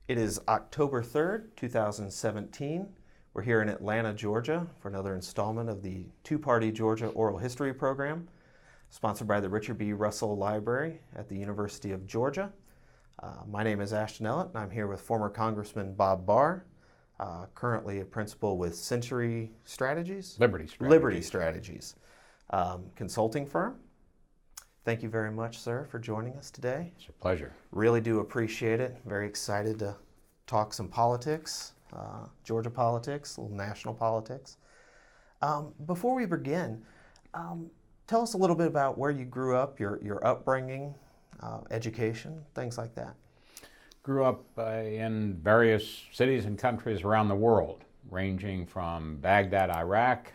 It is October 3rd, 2017. We're here in Atlanta, Georgia for another installment of the two-party Georgia Oral History Program, sponsored by the Richard B. Russell Library at the University of Georgia. My name is Ashton Ellett, and I'm here with former Congressman Bob Barr, currently a principal with Century Strategies? Liberty Strategies consulting firm. Thank you very much, sir, for joining us today. It's a pleasure. Really do appreciate it. Very excited to talk some politics, Georgia politics, a little national politics. Before we begin, tell us a little bit about where you grew up, your upbringing, education, things like that. Grew up in various cities and countries around the world, ranging from Baghdad, Iraq,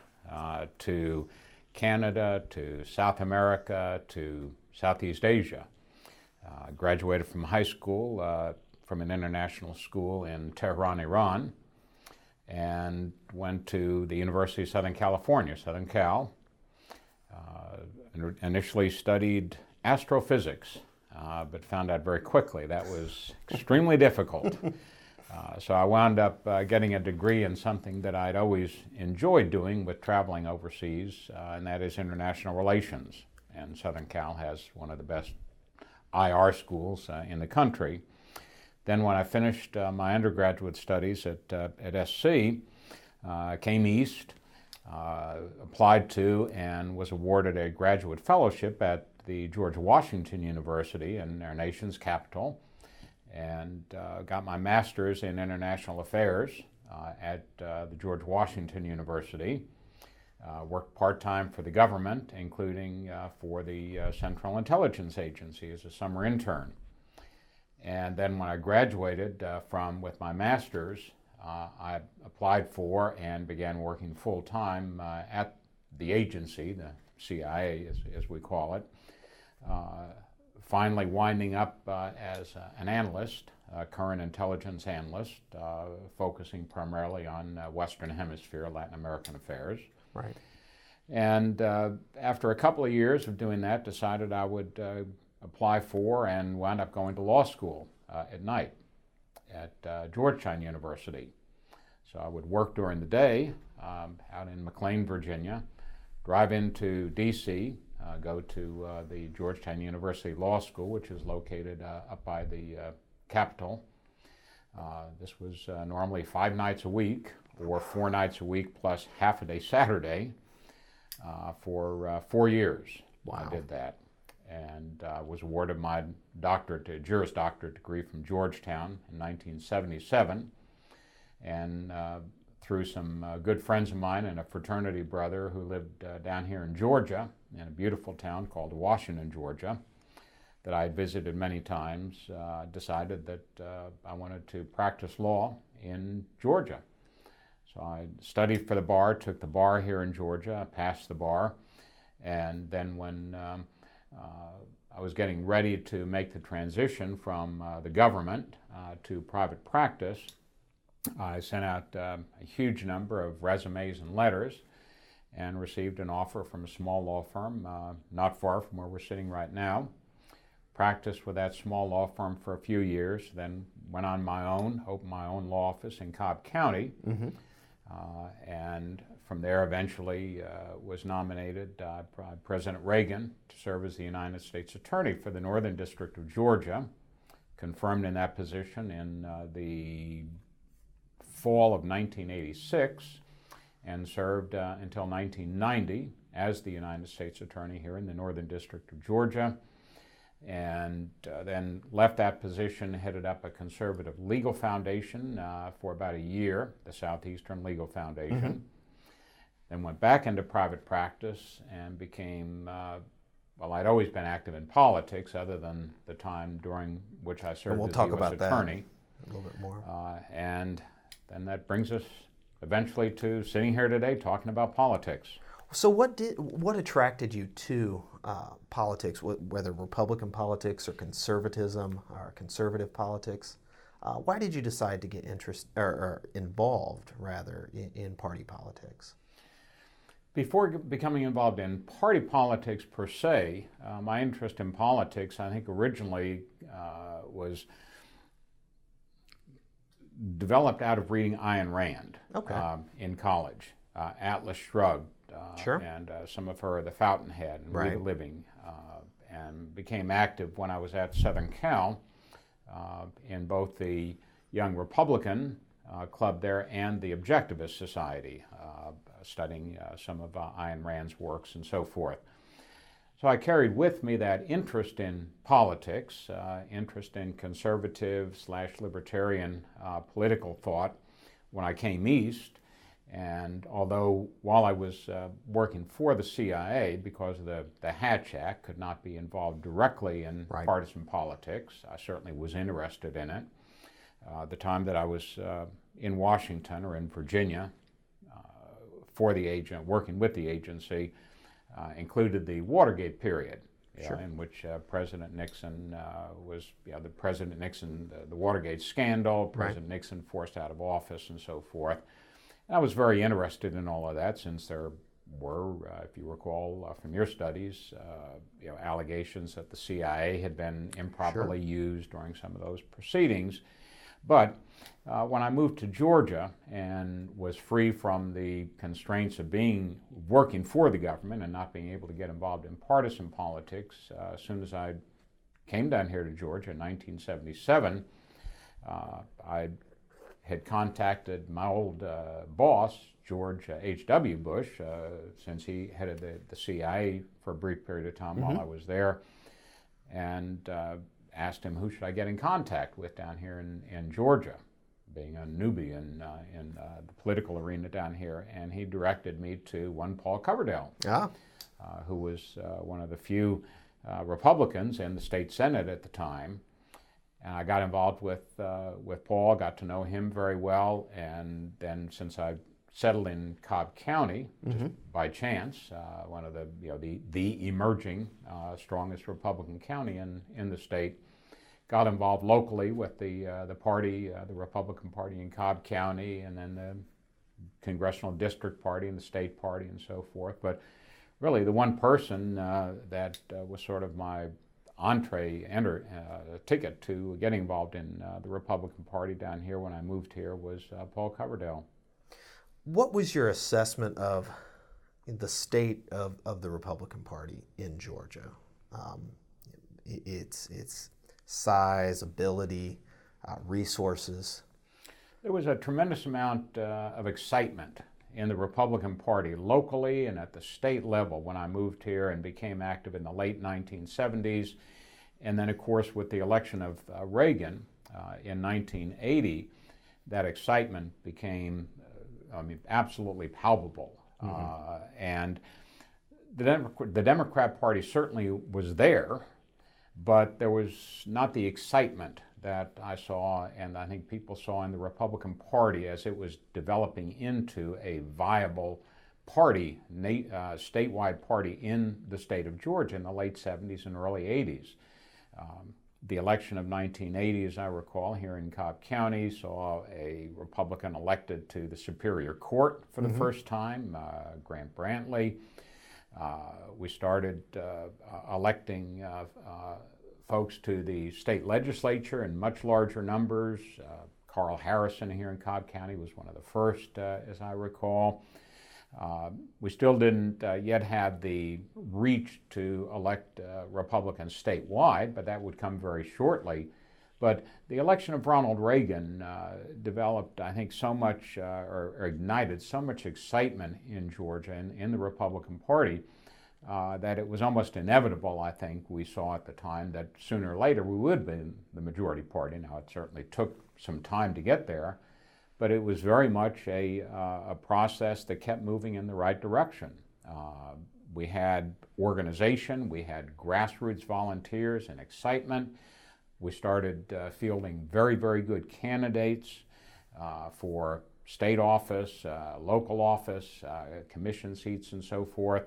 to Canada, to South America, to Southeast Asia. Graduated from high school from an international school in Tehran, Iran, and went to the University of Southern California, Southern Cal. Initially studied astrophysics, but found out very quickly that was extremely difficult. So I wound up getting a degree in something that I'd always enjoyed doing with traveling overseas, and that is international relations. And Southern Cal has one of the best IR schools in the country. Then when I finished my undergraduate studies at SC, came east, applied to and was awarded a graduate fellowship at the George Washington University in our nation's capital, and got my master's in international affairs at the George Washington University. Worked part-time for the government, including for the Central Intelligence Agency as a summer intern. And then when I graduated with my master's, I applied for and began working full-time at the agency, the CIA as we call it. Finally winding up as an analyst, a current intelligence analyst, focusing primarily on Western Hemisphere, Latin American affairs. Right. And after a couple of years of doing that, decided I would apply for and wound up going to law school at night at Georgetown University. So I would work during the day out in McLean, Virginia, drive into D.C., go to the Georgetown University Law School, which is located up by the Capitol. This was normally 5 nights a week, or 4 nights a week plus half a day Saturday for 4 years. Wow. I did that, and was awarded my Juris Doctorate degree from Georgetown in 1977, and through some good friends of mine and a fraternity brother who lived down here in Georgia, in a beautiful town called Washington, Georgia, that I had visited many times, decided that I wanted to practice law in Georgia. So I studied for the bar, took the bar here in Georgia, passed the bar, and then when I was getting ready to make the transition from the government to private practice, I sent out a huge number of resumes and letters and received an offer from a small law firm not far from where we're sitting right now. Practiced with that small law firm for a few years, then went on my own, opened my own law office in Cobb County, and from there eventually was nominated by President Reagan to serve as the United States Attorney for the Northern District of Georgia, confirmed in that position in the fall of 1986, and served until 1990 as the United States Attorney here in the Northern District of Georgia, and then left that position, headed up a conservative legal foundation for about a year, the Southeastern Legal Foundation, then went back into private practice and became, well, I'd always been active in politics other than the time during which I served as U.S. Attorney. A little bit more. And then that brings us eventually to sitting here today talking about politics. So what attracted you to politics, whether Republican politics or conservatism or conservative politics? Why did you decide to get involved rather in party politics? Before becoming involved in party politics per se, my interest in politics, I think originally was developed out of reading Ayn Rand in college. Atlas Shrugged, and some of her The Fountainhead and Read a Living, and became active when I was at Southern Cal in both the Young Republican club there and the Objectivist Society, studying some of Ayn Rand's works and so forth. So I carried with me that interest in politics, interest in conservative/libertarian political thought when I came east. And although while I was working for the CIA, because of the Hatch Act, could not be involved directly in partisan politics, I certainly was interested in it. The time that I was in Washington or in Virginia for the working with the agency, included the Watergate period, in which President Nixon was, the President Nixon, the Watergate scandal, President Nixon forced out of office and so forth. And I was very interested in all of that, since there were, if you recall from your studies, allegations that the CIA had been improperly used during some of those proceedings. But when I moved to Georgia and was free from the constraints of working for the government and not being able to get involved in partisan politics, as soon as I came down here to Georgia in 1977, I had contacted my old boss, George H.W. Bush, since he headed the CIA for a brief period of time while I was there, and asked him who should I get in contact with down here in Georgia, being a newbie in the political arena down here, and he directed me to one Paul Coverdell, who was one of the few Republicans in the state Senate at the time. And I got involved with Paul, got to know him very well, and then since I settled in Cobb County, just by chance, one of the emerging strongest Republican county in the state, got involved locally with the party, the Republican Party in Cobb County, and then the Congressional District Party and the State Party and so forth. But really, the one person that was sort of my ticket to getting involved in the Republican Party down here when I moved here was Paul Coverdell. What was your assessment of the state of the Republican Party in Georgia? Its size, ability, resources? There was a tremendous amount of excitement in the Republican Party locally and at the state level when I moved here and became active in the late 1970s. And then, of course, with the election of Reagan in 1980, that excitement became, absolutely palpable. And the Democrat Party certainly was there, but there was not the excitement that I saw, and I think people saw in the Republican Party as it was developing into a viable party, statewide party in the state of Georgia in the late 70s and early 80s. The election of 1980, as I recall, here in Cobb County, saw a Republican elected to the Superior Court for the first time, Grant Brantley. We started electing folks to the state legislature in much larger numbers. Carl Harrison here in Cobb County was one of the first, as I recall. We still didn't yet have the reach to elect Republicans statewide, but that would come very shortly. But the election of Ronald Reagan developed, I think, so much, or ignited so much excitement in Georgia and in the Republican Party that it was almost inevitable, I think, we saw at the time, that sooner or later we would be in the majority party. Now, it certainly took some time to get there, but it was very much a process that kept moving in the right direction. We had organization, we had grassroots volunteers and excitement. We started fielding very, very good candidates for state office, local office, commission seats, and so forth.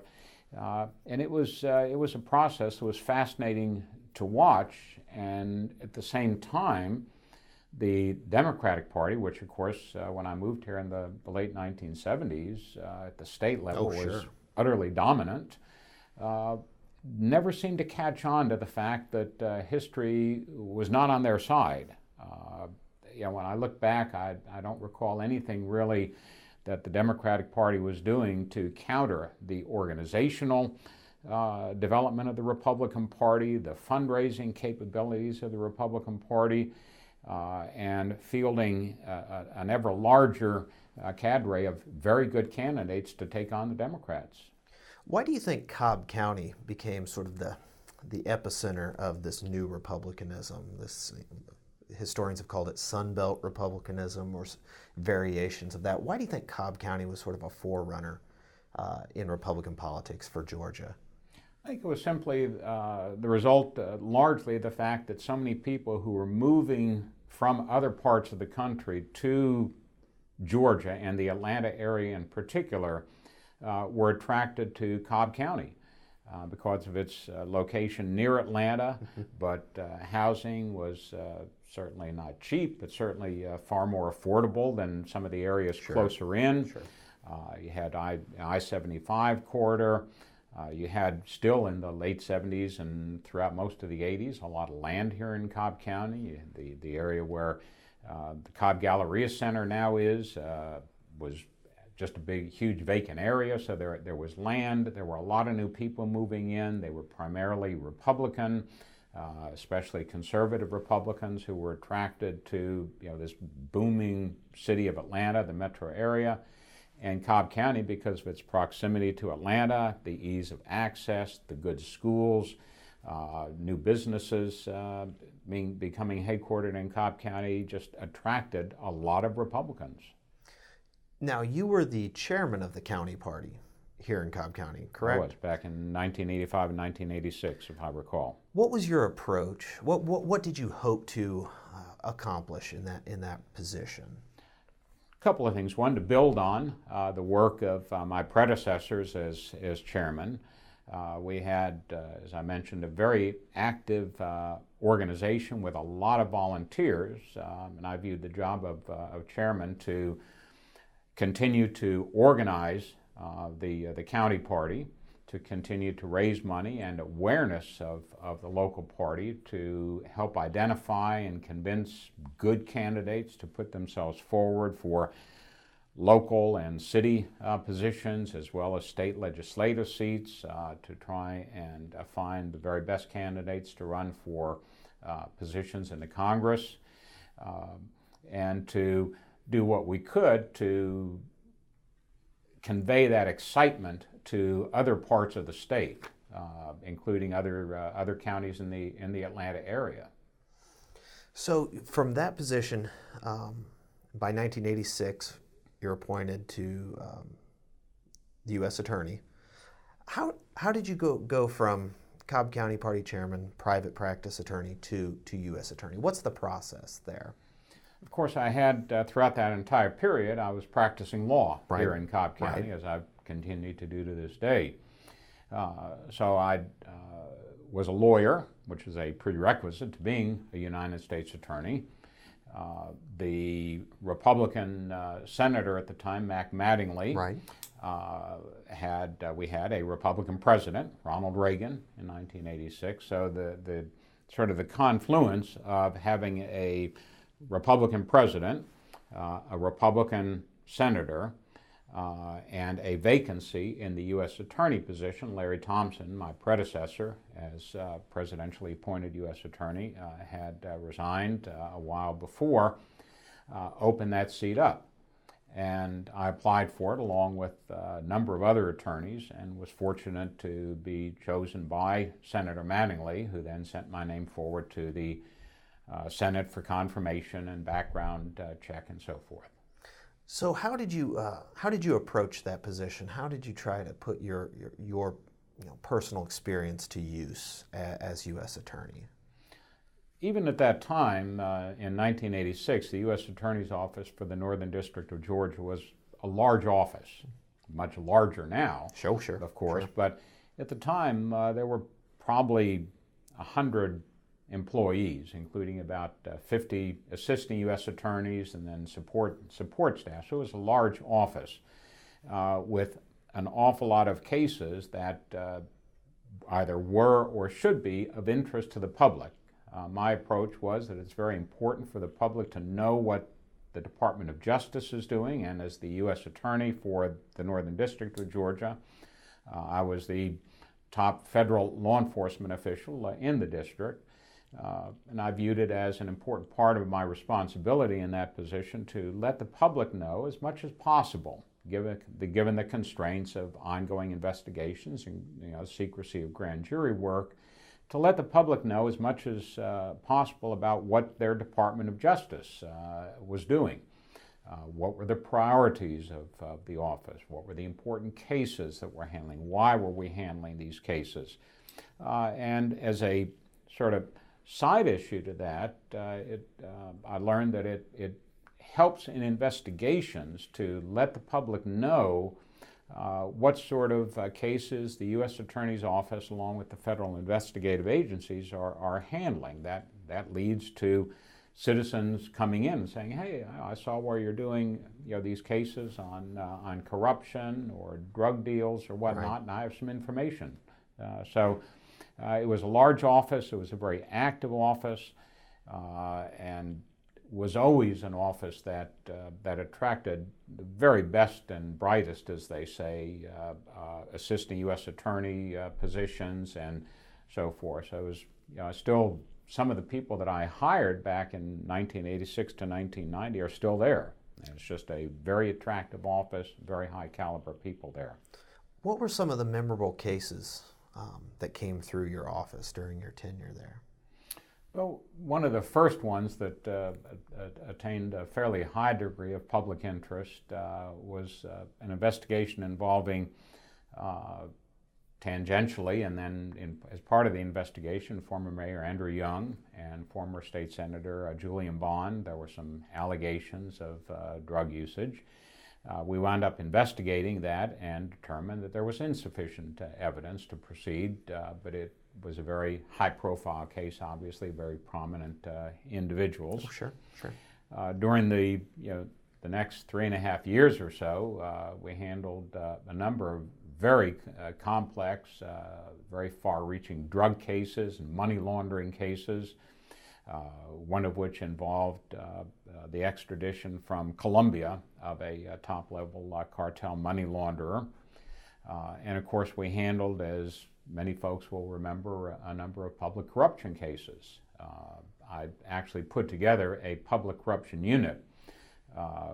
And it was a process that was fascinating to watch, and at the same time, the Democratic Party, which of course, when I moved here in the late 1970s, at the state level was utterly dominant, never seemed to catch on to the fact that history was not on their side. when I look back, I don't recall anything really that the Democratic Party was doing to counter the organizational development of the Republican Party, the fundraising capabilities of the Republican Party, and fielding an ever larger cadre of very good candidates to take on the Democrats. Why do you think Cobb County became sort of the epicenter of this new republicanism? Historians have called it Belt Republicanism or variations of that. Why do you think Cobb County was sort of a forerunner in Republican politics for Georgia? I think it was simply the result, largely, the fact that so many people who were moving from other parts of the country to Georgia and the Atlanta area in particular were attracted to Cobb County because of its location near Atlanta, but housing was certainly not cheap, but certainly far more affordable than some of the areas closer in. You had I-75 corridor. You had still in the late 70s and throughout most of the 80s a lot of land here in Cobb County. The area where the Cobb Galleria Center now is was just a big, huge vacant area, so there was land. There were a lot of new people moving in. They were primarily Republican, especially conservative Republicans who were attracted to this booming city of Atlanta, the metro area. And Cobb County, because of its proximity to Atlanta, the ease of access, the good schools, new businesses becoming headquartered in Cobb County, just attracted a lot of Republicans. Now, you were the chairman of the county party here in Cobb County, correct? I was, back in 1985 and 1986, if I recall. What was your approach? What did you hope to accomplish in that position? A couple of things. One, to build on the work of my predecessors as chairman. We had, as I mentioned, a very active organization with a lot of volunteers, and I viewed the job of chairman to continue to organize the county party, to continue to raise money and awareness of the local party, to help identify and convince good candidates to put themselves forward for local and city positions, as well as state legislative seats, to try and find the very best candidates to run for positions in the Congress, and to do what we could to convey that excitement to other parts of the state, including other counties in the Atlanta area. So from that position, by 1986, you're appointed to the U.S. Attorney. How did you go from Cobb County Party Chairman, private practice attorney, to U.S. Attorney? What's the process there? Of course, I had, throughout that entire period, I was practicing law here in Cobb County, as I've continued to do to this day. So I was a lawyer, which is a prerequisite to being a United States Attorney. The Republican senator at the time, Mac Mattingly, we had a Republican president, Ronald Reagan, in 1986. So the sort of the confluence of having a Republican president, a Republican senator, and a vacancy in the U.S. Attorney position. Larry Thompson, my predecessor as presidentially appointed U.S. Attorney, had resigned a while before, opened that seat up. And I applied for it along with a number of other attorneys and was fortunate to be chosen by Senator Mattingly, who then sent my name forward to the Senate for confirmation and background check and so forth. So how did you approach that position? How did you try to put your personal experience to use as U.S. Attorney? Even at that time, in 1986, the U.S. Attorney's Office for the Northern District of Georgia was a large office, much larger now, of course, but at the time there were probably 100 employees, including about 50 assisting U.S. attorneys and then support staff. So it was a large office with an awful lot of cases that either were or should be of interest to the public. My approach was that it's very important for the public to know what the Department of Justice is doing, and as the U.S. Attorney for the Northern District of Georgia, I was the top federal law enforcement official in the district, and I viewed it as an important part of my responsibility in that position to let the public know as much as possible, given the constraints of ongoing investigations and secrecy of grand jury work, to let the public know as much as possible about what their Department of Justice was doing. What were the priorities of the office? What were the important cases that we're handling? Why were we handling these cases? And as a sort of side issue to that, I learned that it helps in investigations to let the public know what sort of cases the U.S. Attorney's Office, along with the federal investigative agencies, are handling. That leads to citizens coming in and saying, "Hey, I saw where you're doing these cases on corruption or drug deals or whatnot, Right. and I have some information." So it was a large office. It was a very active office, and was always an office that attracted the very best and brightest, as they say, assisting U.S. attorney positions and so forth. So it was, still some of the people that I hired back in 1986 to 1990 are still there. And it's just a very attractive office, very high caliber people there. What were some of the memorable cases that came through your office during your tenure there? Well, one of the first ones that attained a fairly high degree of public interest was an investigation involving, tangentially, and then as part of the investigation, former Mayor Andrew Young and former State Senator Julian Bond. There were some allegations of drug usage. We wound up investigating that and determined that there was insufficient evidence to proceed, but it was a very high-profile case, obviously, very prominent individuals. Oh, sure. During the next 3.5 years or so, we handled a number of very complex, very far-reaching drug cases and money laundering cases, one of which involved the extradition from Colombia of a top-level cartel money launderer. And of course, we handled, as many folks will remember, a number of public corruption cases. I actually put together a public corruption unit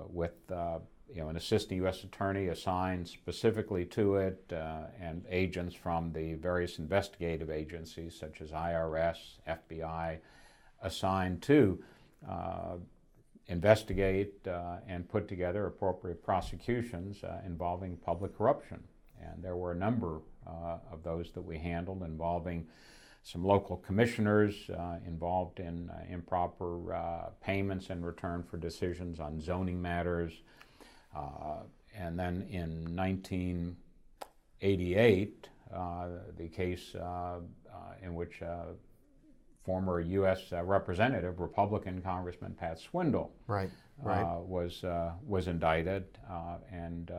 with an assistant U.S. attorney assigned specifically to it, and agents from the various investigative agencies such as IRS, FBI, assigned to investigate and put together appropriate prosecutions involving public corruption. And there were a number of those that we handled involving some local commissioners involved in improper payments in return for decisions on zoning matters. And then in 1988, the case in which former U.S. Representative, Republican Congressman Pat Swindle, was indicted and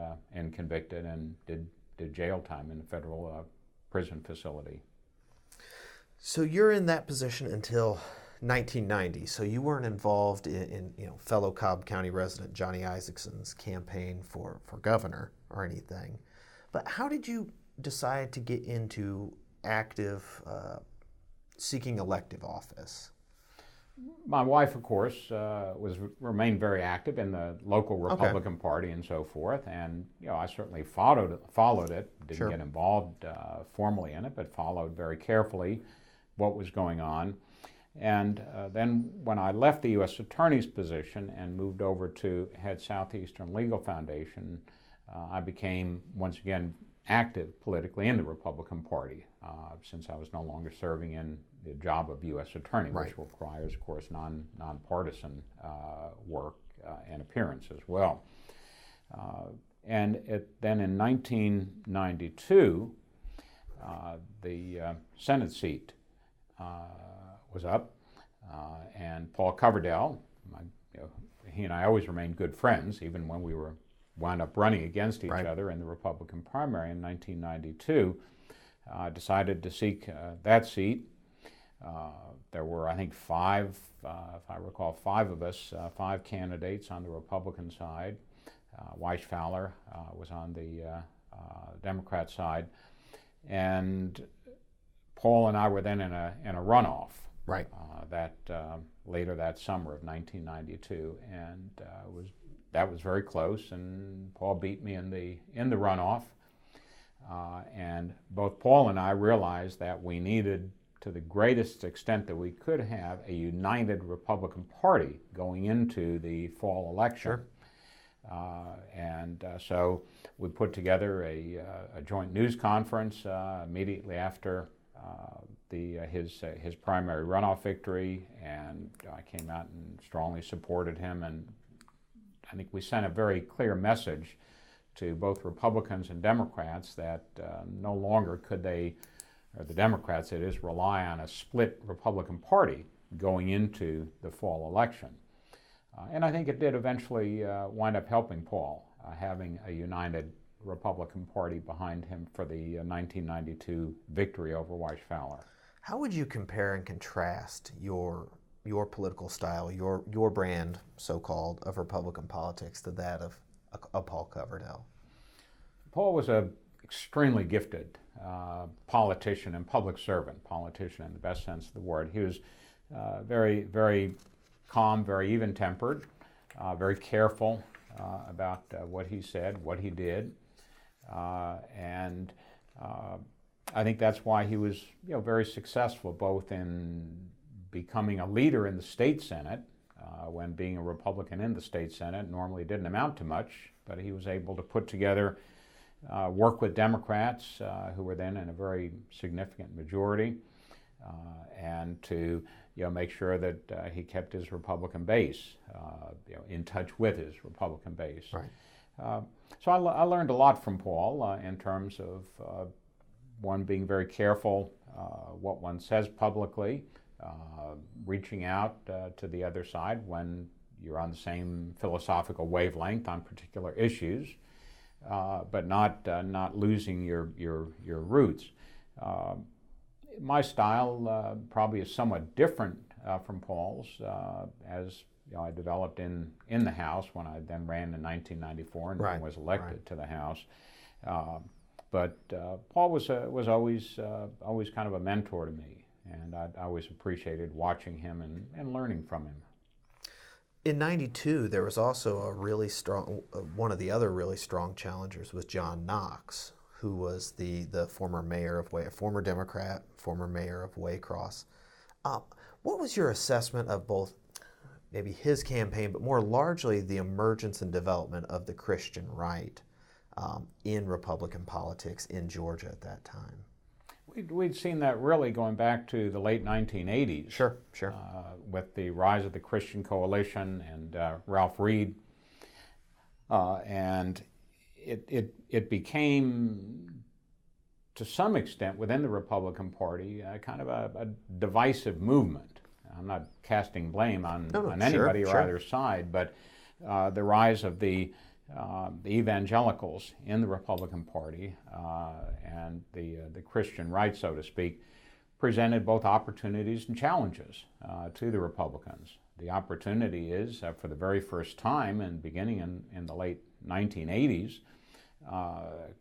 convicted and did jail time in a federal prison facility. So you're in that position until 1990. So you weren't involved in fellow Cobb County resident Johnny Isaacson's campaign for governor or anything. But how did you decide to get into active seeking elective office? My wife, of course, remained very active in the local Republican Party and so forth, and I certainly followed it. Didn't get involved formally in it, but followed very carefully what was going on. And then when I left the U.S. Attorney's position and moved over to head Southeastern Legal Foundation, I became once again active politically in the Republican Party, since I was no longer serving in the job of U.S. Attorney, which requires, of course, nonpartisan work and appearance as well. And then in 1992, the Senate seat was up, and Paul Coverdell, he and I always remained good friends, even when we wound up running against each other in the Republican primary in 1992, decided to seek that seat. There were, I think, five, if I recall, five of us, five candidates on the Republican side. Weisfowler was on the Democrat side, and Paul and I were then in a runoff. Right. Later that summer of 1992, and that was very close. And Paul beat me in the runoff, and both Paul and I realized that we needed, to the greatest extent that we could have, a united Republican Party going into the fall election. Sure. So we put together a joint news conference immediately after his primary runoff victory, and I came out and strongly supported him. And I think we sent a very clear message to both Republicans and Democrats that no longer could they, or the Democrats that is, rely on a split Republican Party going into the fall election. And I think it did eventually wind up helping Paul, having a united Republican Party behind him for the 1992 victory over Weisfowler. How would you compare and contrast your political style, your brand, so-called, of Republican politics to that of Paul Coverdell? Paul was an extremely gifted politician and public servant, politician in the best sense of the word. He was very, very calm, very even-tempered, very careful about what he said, what he did, and I think that's why he was, very successful both in becoming a leader in the state Senate, when being a Republican in the state Senate normally didn't amount to much, but he was able to put together, work with Democrats who were then in a very significant majority, and to make sure that he kept his Republican base, in touch with his Republican base. Right. So I learned a lot from Paul in terms of one being very careful what one says publicly, reaching out to the other side when you're on the same philosophical wavelength on particular issues, but not losing your roots. My style probably is somewhat different from Paul's, as I developed in the House when I then ran in 1994 and right. was elected right. to the House. But Paul was always kind of a mentor to me, and I always appreciated watching him and learning from him. In '92, there was also a really strong, one of the other really strong challengers was John Knox, who was the former mayor of former Democrat, former mayor of Waycross. What was your assessment of both maybe his campaign, but more largely the emergence and development of the Christian right in Republican politics in Georgia at that time? We'd seen that really going back to the late 1980s. Sure. With the rise of the Christian Coalition and Ralph Reed. And it became, to some extent, within the Republican Party, kind of a divisive movement. I'm not casting blame on anybody or either side, but the rise of the evangelicals in the Republican Party and the Christian right, so to speak, presented both opportunities and challenges to the Republicans. The opportunity is, for the very first time and beginning in the late 1980s,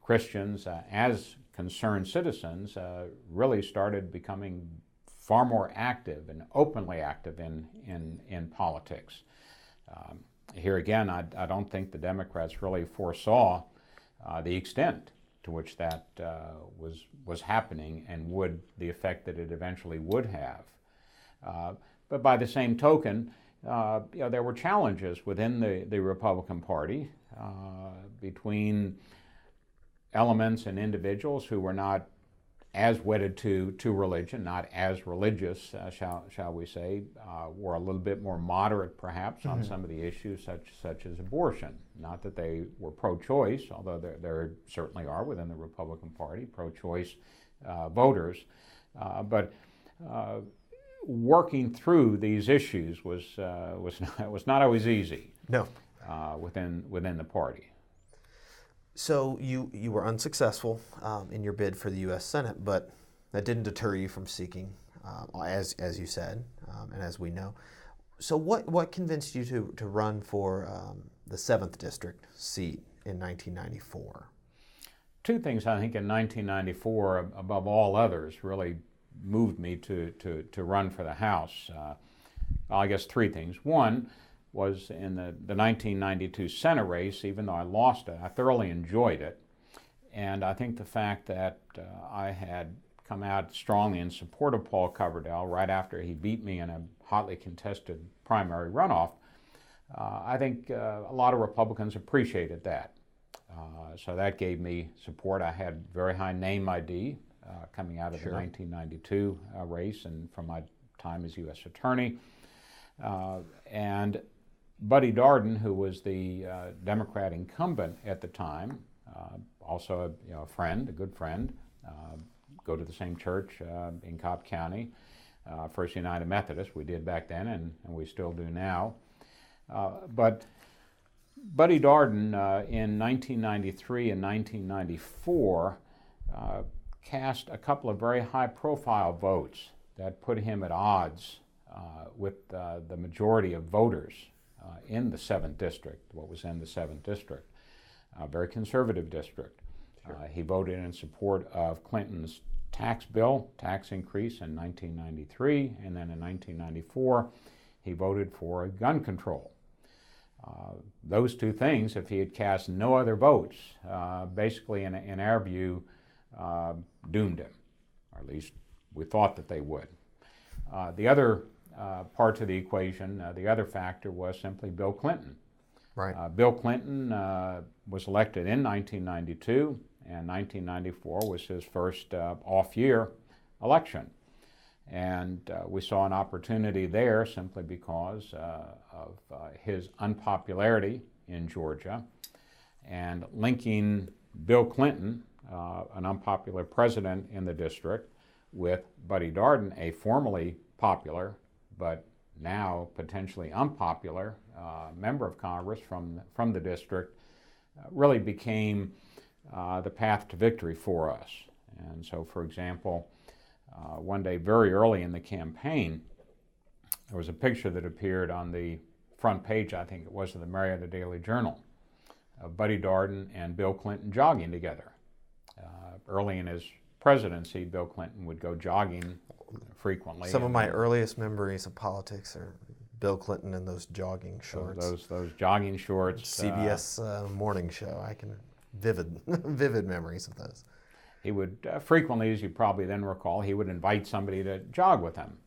Christians, as concerned citizens, really started becoming far more active and openly active in politics. Here again, I don't think the Democrats really foresaw the extent to which that was happening and the effect that it eventually would have. But by the same token, there were challenges within the Republican Party between elements and individuals who were not as wedded to religion, not as religious, shall we say, were a little bit more moderate perhaps on some of the issues such as abortion. Not that they were pro-choice, although there certainly are within the Republican Party pro-choice voters, but working through these issues was not always easy. No. Within the party. So you were unsuccessful in your bid for the U.S. Senate, but that didn't deter you from seeking as you said, and as we know. So what convinced you to run for the 7th District seat in 1994? Two things, I think, in 1994, above all others, really moved me to run for the House. I guess three things. One was in the 1992 Senate race. Even though I lost it, I thoroughly enjoyed it. And I think the fact that I had come out strongly in support of Paul Coverdell right after he beat me in a hotly contested primary runoff, I think a lot of Republicans appreciated that. So that gave me support. I had very high name ID coming out of the 1992 race and from my time as U.S. Attorney. And Buddy Darden, who was the Democrat incumbent at the time, also a friend, a good friend, go to the same church in Cobb County, First United Methodist. We did back then, and we still do now. But Buddy Darden in 1993 and 1994 cast a couple of very high-profile votes that put him at odds with the majority of voters in the 7th District, what was in the 7th District, a very conservative district. He voted in support of Clinton's tax bill, tax increase in 1993, and then in 1994, he voted for gun control. Those two things, if he had cast no other votes, basically in our view, doomed him, or at least we thought that they would. The other part of the equation, the other factor was simply Bill Clinton. Right. Bill Clinton was elected in 1992, and 1994 was his first off-year election. And we saw an opportunity there simply because of his unpopularity in Georgia, and linking Bill Clinton, an unpopular president in the district, with Buddy Darden, a formerly popular but now potentially unpopular member of Congress from the district, really became the path to victory for us. And so, for example, one day very early in the campaign, there was a picture that appeared on the front page, I think it was, of the Marietta Daily Journal, of Buddy Darden and Bill Clinton jogging together. Early in his presidency, Bill Clinton would go jogging frequently. Some of my earliest memories of politics are Bill Clinton in those jogging shorts. Those jogging shorts. CBS morning show. I can vivid memories of those. He would frequently, as you probably then recall, he would invite somebody to jog with him.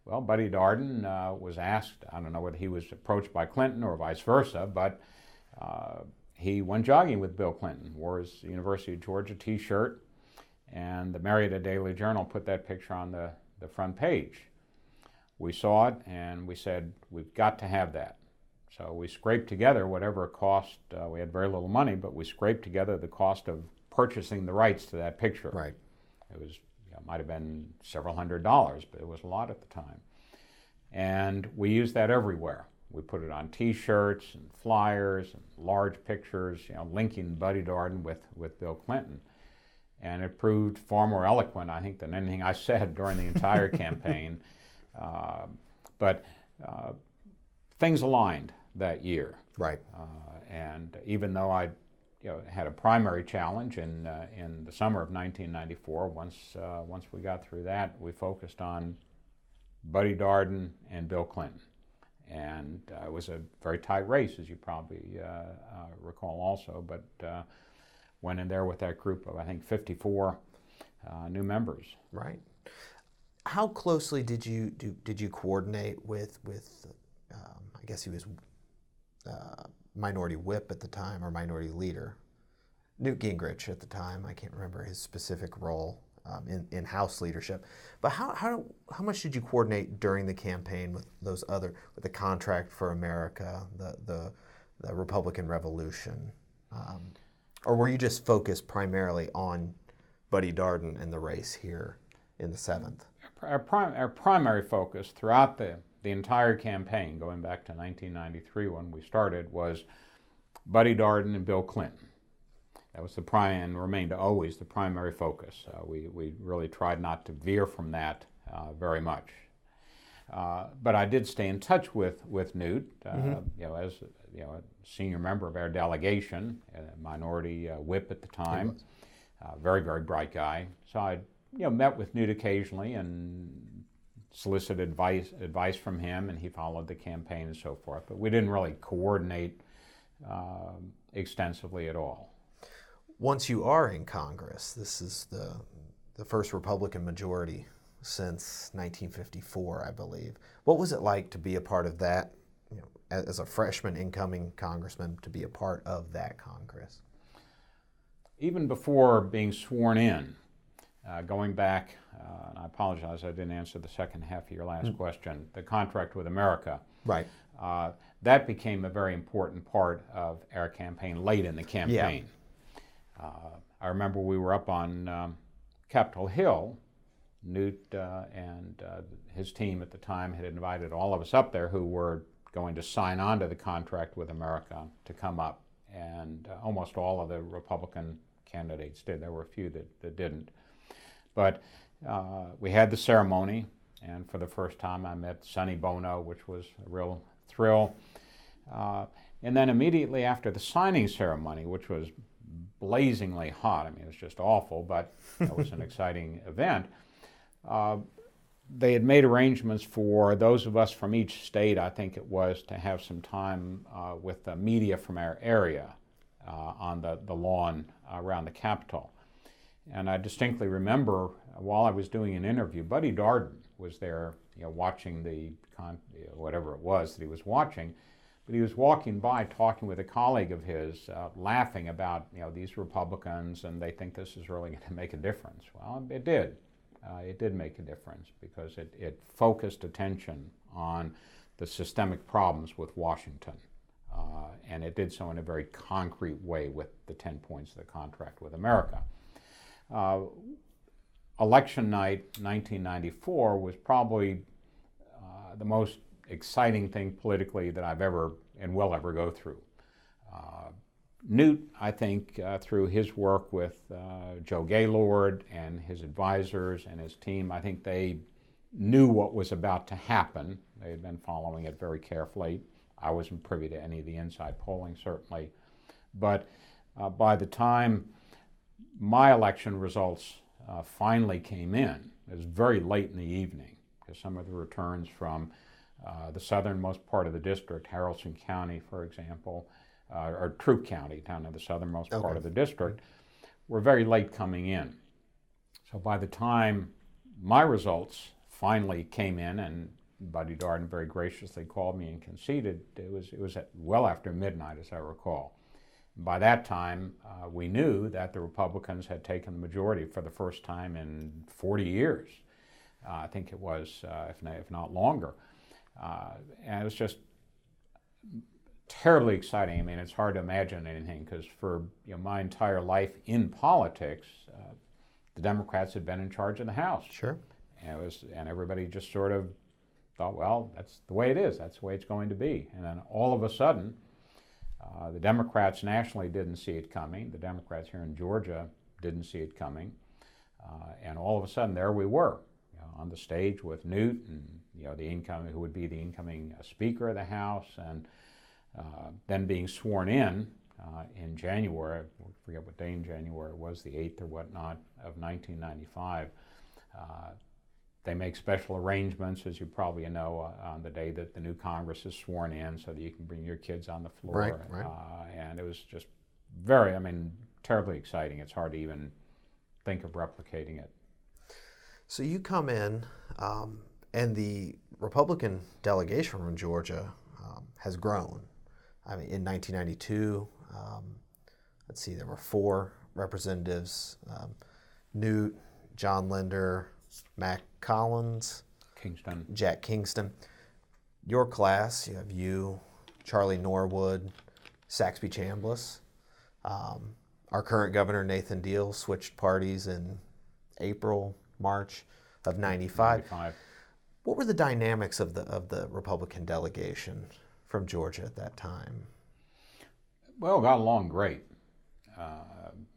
Well, Buddy Darden was asked, I don't know whether he was approached by Clinton or vice versa, but he went jogging with Bill Clinton, wore his University of Georgia t-shirt, and the Marietta Daily Journal put that picture on the front page. We saw it and we said, we've got to have that. So we scraped together whatever it cost. We had very little money, but we scraped together the cost of purchasing the rights to that picture. Right. It was, might have been several $100s, but it was a lot at the time. And we used that everywhere. We put it on T-shirts and flyers and large pictures, linking Buddy Darden with Bill Clinton. And it proved far more eloquent, I think, than anything I said during the entire campaign. But things aligned that year. Right. And even though I had a primary challenge in the summer of 1994, once we got through that, we focused on Buddy Darden and Bill Clinton. And it was a very tight race, as you probably recall also, but went in there with that group of, I think, 54 new members. Right. How closely did you coordinate with I guess he was minority whip at the time, or minority leader, Newt Gingrich at the time? I can't remember his specific role in House leadership. But how much did you coordinate during the campaign with those with the Contract for America, the Republican Revolution? Or were you just focused primarily on Buddy Darden and the race here in the 7th? Our primary focus throughout the entire campaign, going back to 1993 when we started, was Buddy Darden and Bill Clinton. That was and remained always the primary focus. We really tried not to veer from that very much. But I did stay in touch with Newt, as a senior member of our delegation, a minority whip at the time. Very, very bright guy. So I met with Newt occasionally and solicited advice from him, and he followed the campaign and so forth. But we didn't really coordinate extensively at all. Once you are in Congress, this is the first Republican majority since 1954, I believe. What was it like to be a part of that, as a freshman incoming congressman, to be a part of that Congress? Even before being sworn in, going back, and I apologize, I didn't answer the second half of your last question, the contract with America. Right. That became a very important part of our campaign late in the campaign. Yeah. I remember we were up on Capitol Hill. Newt and his team at the time had invited all of us up there who were going to sign on to the contract with America to come up, and almost all of the Republican candidates did. There were a few that didn't. But we had the ceremony, and for the first time I met Sonny Bono, which was a real thrill. And then immediately after the signing ceremony, which was blazingly hot, I mean, it was just awful, but it was an exciting event. They had made arrangements for those of us from each state, I think it was, to have some time with the media from our area on the lawn around the Capitol. And I distinctly remember while I was doing an interview, Buddy Darden was there, watching whatever it was that he was watching. But he was walking by talking with a colleague of his, laughing about these Republicans, and they think this is really going to make a difference. Well, it did. It did make a difference because it focused attention on the systemic problems with Washington. And it did so in a very concrete way with the 10 points of the contract with America. Election night 1994 was probably the most exciting thing politically that I've ever and will ever go through. Newt, I think, through his work with Joe Gaylord and his advisors and his team, I think they knew what was about to happen. They had been following it very carefully. I wasn't privy to any of the inside polling, certainly. But by the time my election results finally came in, it was very late in the evening, because some of the returns from the southernmost part of the district, Haralson County, for example, or Troup County, down in the southernmost part of the district, were very late coming in. So by the time my results finally came in, and Buddy Darden very graciously called me and conceded, it was well after midnight, as I recall. By that time, we knew that the Republicans had taken the majority for the first time in 40 years. I think it was, if not longer. And it was just terribly exciting. I mean, it's hard to imagine anything, because for my entire life in politics, the Democrats had been in charge of the House. Sure. And everybody just sort of thought, well, that's the way it is. That's the way it's going to be. And then all of a sudden, the Democrats nationally didn't see it coming. The Democrats here in Georgia didn't see it coming. And all of a sudden, there we were, on the stage with Newt and who would be the incoming Speaker of the House, and then being sworn in January, I forget what day in January it was, the 8th or whatnot of 1995. They make special arrangements, as you probably know, on the day that the new Congress is sworn in, so that you can bring your kids on the floor. Right. And it was just terribly exciting. It's hard to even think of replicating it. So you come in, and the Republican delegation from Georgia has grown. I mean, in 1992, let's see, there were 4 representatives: Newt, John Linder, Mac Collins, Jack Kingston. Your class, you have Charlie Norwood, Saxby Chambliss. Our current governor, Nathan Deal, switched parties in April, March of 95. What were the dynamics of the Republican delegation from Georgia at that time? Well, got along great.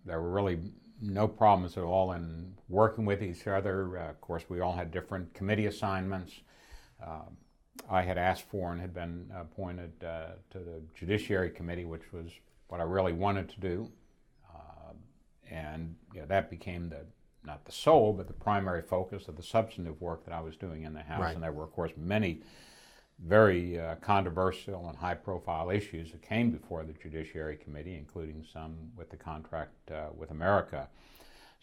There were really no problems at all in working with each other. Of course, we all had different committee assignments. I had asked for and had been appointed to the Judiciary Committee, which was what I really wanted to do. And that became not the sole, but the primary focus of the substantive work that I was doing in the House. Right. And there were, of course, many very controversial and high-profile issues that came before the Judiciary Committee, including some with the contract with America.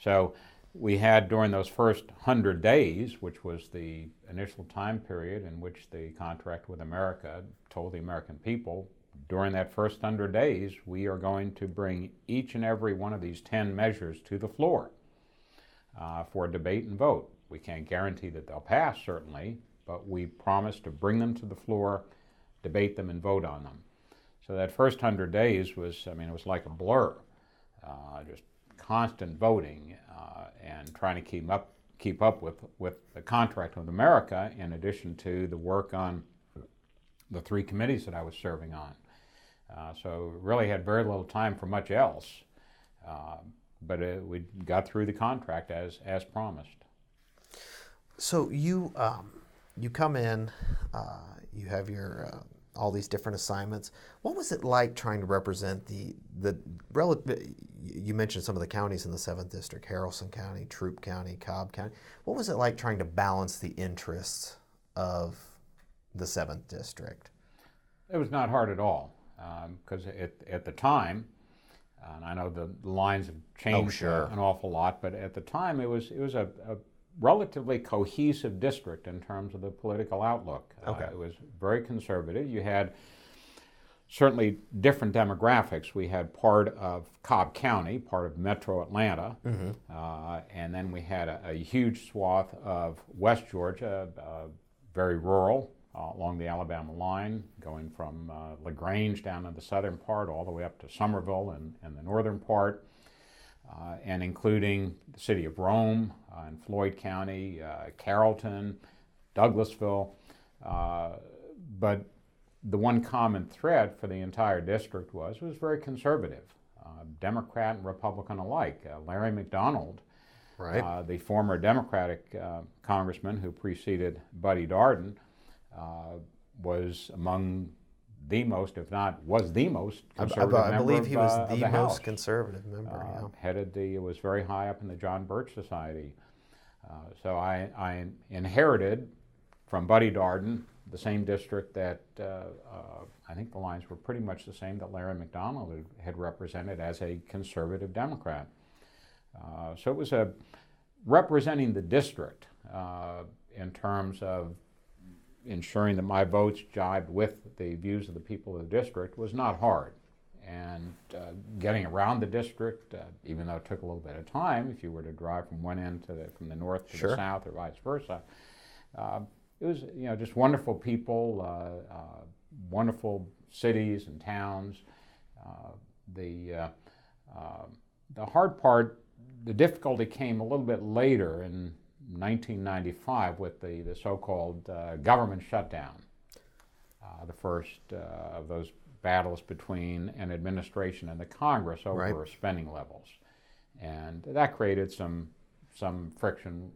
So we had, during those first 100 days, which was the initial time period in which the contract with America told the American people, during that first 100 days, we are going to bring each and every one of these 10 measures to the floor for debate and vote. We can't guarantee that they'll pass, certainly, but we promise to bring them to the floor, debate them, and vote on them. So that first 100 days was, it was like a blur, just constant voting and trying to keep up with the contract with America, in addition to the work on the 3 committees that I was serving on. So really had very little time for much else, but we got through the contract as promised. So you come in, you have your all these different assignments. What was it like trying to represent the you mentioned some of the counties in the 7th District, Haralson County, Troup County, Cobb County. What was it like trying to balance the interests of the 7th District? It was not hard at all, because at the time, and I know the lines have changed an awful lot, but at the time it was a relatively cohesive district in terms of the political outlook. Okay. It was very conservative. You had certainly different demographics. We had part of Cobb County, part of Metro Atlanta, and then we had a huge swath of West Georgia, very rural, along the Alabama line, going from LaGrange down in the southern part all the way up to Summerville and the northern part, and including the city of Rome and Floyd County, Carrollton, Douglasville. But the one common thread for the entire district was it was very conservative, Democrat and Republican alike. Larry McDonald, Right. The former Democratic congressman who preceded Buddy Darden, was among the most, if not was the most conservative member. I believe he was the House. most conservative member. Was very high up in the John Birch Society. So I inherited from Buddy Darden the same district that I think the lines were pretty much the same that Larry McDonald had represented as a conservative Democrat. So it was representing the district in terms of ensuring that my votes jibed with the views of the people of the district was not hard. And getting around the district, even though it took a little bit of time, if you were to drive from one end from the north to the south or vice versa, it was just wonderful people, wonderful cities and towns. The hard part, the difficulty came a little bit later in 1995 with the so-called government shutdown, the first of those battles between an administration and the Congress over spending levels, and that created some friction,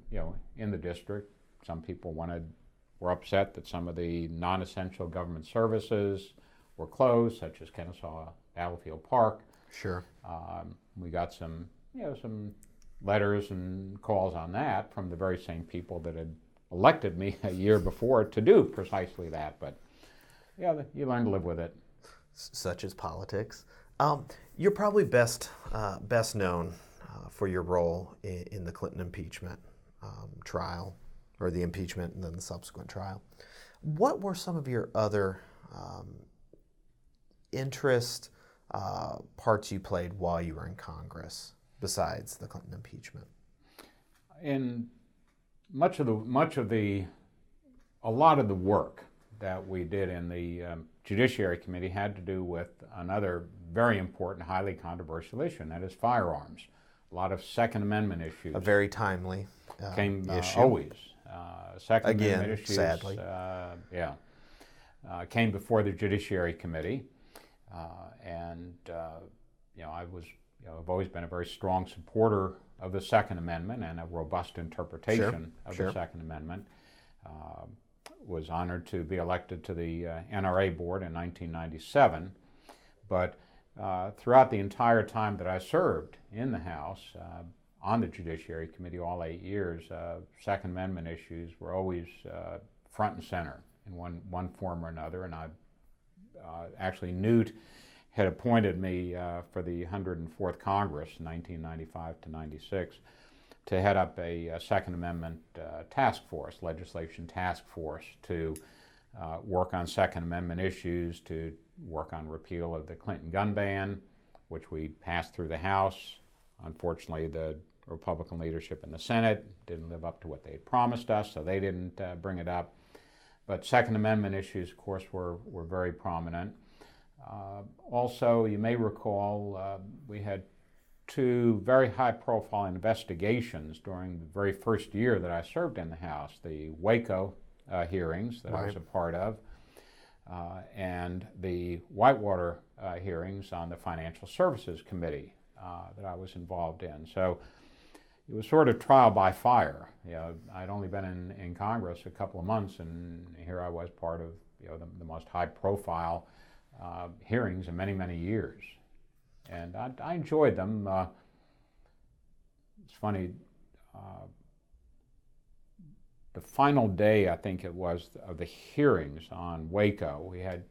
in the district. Some people were upset that some of the non-essential government services were closed, such as Kennesaw Battlefield Park. Sure. We got some letters and calls on that from the very same people that had elected me a year before to do precisely that. But you learn to live with it. Such as politics. You're probably best known for your role in the Clinton impeachment trial, or the impeachment and then the subsequent trial. What were some of your other interest parts you played while you were in Congress besides the Clinton impeachment? In a lot of the work that we did in the Judiciary Committee had to do with another very important, highly controversial issue, and that is firearms. A lot of Second Amendment issues. A very timely issue. Always. Second Amendment issues, sadly. Came before the Judiciary Committee, and I was I've always been a very strong supporter of the Second Amendment and a robust interpretation of the Second Amendment. Was honored to be elected to the NRA board in 1997, but throughout the entire time that I served in the House, on the Judiciary Committee all 8 years, Second Amendment issues were always front and center in one form or another, and I actually Newt had appointed me for the 104th Congress, 1995 to 96, to head up a Second Amendment task force, legislation task force, to work on Second Amendment issues, to work on repeal of the Clinton gun ban, which we passed through the House. Unfortunately, the Republican leadership in the Senate didn't live up to what they had promised us, so they didn't bring it up. But Second Amendment issues, of course, were very prominent. Also, you may recall, we had two very high-profile investigations during the very first year that I served in the House, the Waco hearings that I was a part of, and the Whitewater hearings on the Financial Services Committee that I was involved in. So it was sort of trial by fire. I'd only been in Congress a couple of months, and here I was part of the most high-profile hearings in many, many years. And I enjoyed them. It's funny, the final day, I think it was, of the hearings on Waco, we had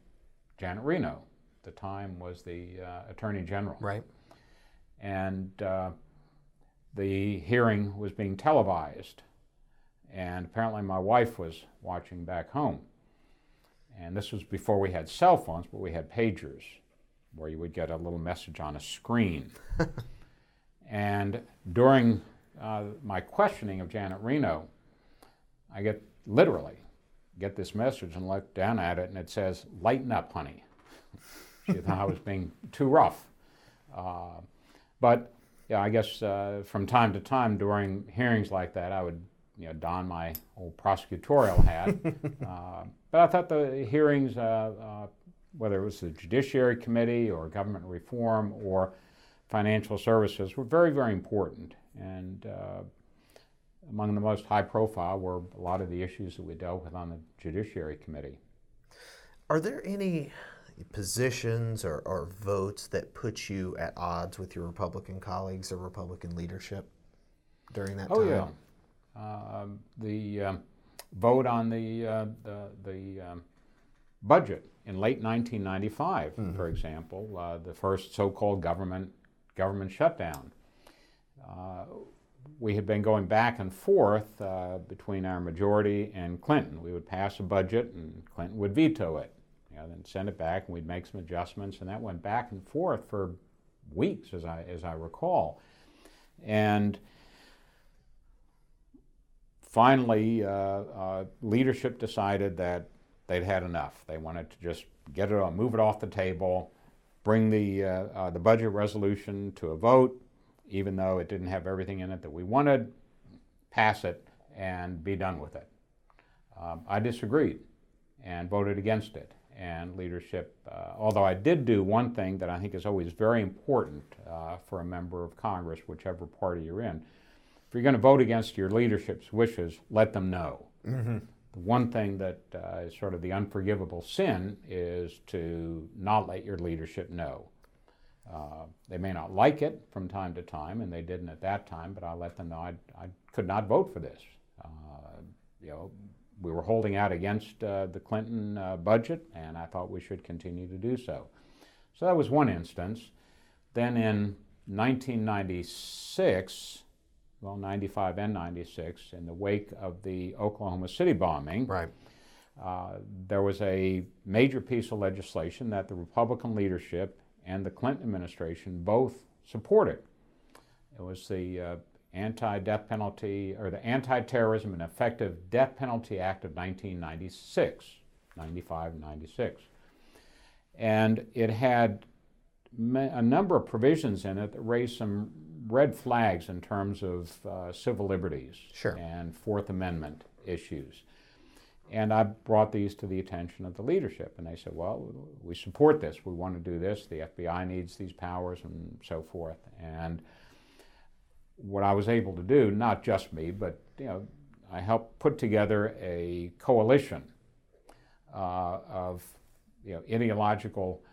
Janet Reno, at the time was the Attorney General. Right. And the hearing was being televised, and apparently my wife was watching back home. And this was before we had cell phones, but we had pagers, where you would get a little message on a screen. And during my questioning of Janet Reno, I literally get this message and look down at it, and it says, "Lighten up, honey." She thought I was being too rough. But yeah, I guess from time to time during hearings like that, I would don my old prosecutorial hat. But I thought the hearings, whether it was the Judiciary Committee or Government Reform or Financial Services, were very, very important. And among the most high profile were a lot of the issues that we dealt with on the Judiciary Committee. Are there any positions or votes that put you at odds with your Republican colleagues or Republican leadership during that time? Oh, yeah. The vote on the budget in late 1995, for example, the first so-called government shutdown. We had been going back and forth between our majority and Clinton. We would pass a budget and Clinton would veto it, then send it back, and we'd make some adjustments, and that went back and forth for weeks, as I recall. And finally, leadership decided that they'd had enough. They wanted to just get it on, move it off the table, bring the budget resolution to a vote, even though it didn't have everything in it that we wanted, pass it, and be done with it. I disagreed and voted against it. And leadership, although I did do one thing that I think is always very important for a member of Congress, whichever party you're in. If you're going to vote against your leadership's wishes, let them know. The one thing that is sort of the unforgivable sin is to not let your leadership know. They may not like it from time to time, and they didn't at that time, but I let them know I could not vote for this. We were holding out against the Clinton budget, and I thought we should continue to do so. So that was one instance. Then in 1996, 95 and 96, in the wake of the Oklahoma City bombing, there was a major piece of legislation that the Republican leadership and the Clinton administration both supported. It was the Anti-Death Penalty, or the Anti-Terrorism and Effective Death Penalty Act of 1996, 95 and 96. And it had a number of provisions in it that raised some red flags in terms of civil liberties and Fourth Amendment issues. And I brought these to the attention of the leadership, and they said, well, we support this. We want to do this. The FBI needs these powers and so forth. And what I was able to do, not just me, but I helped put together a coalition of ideological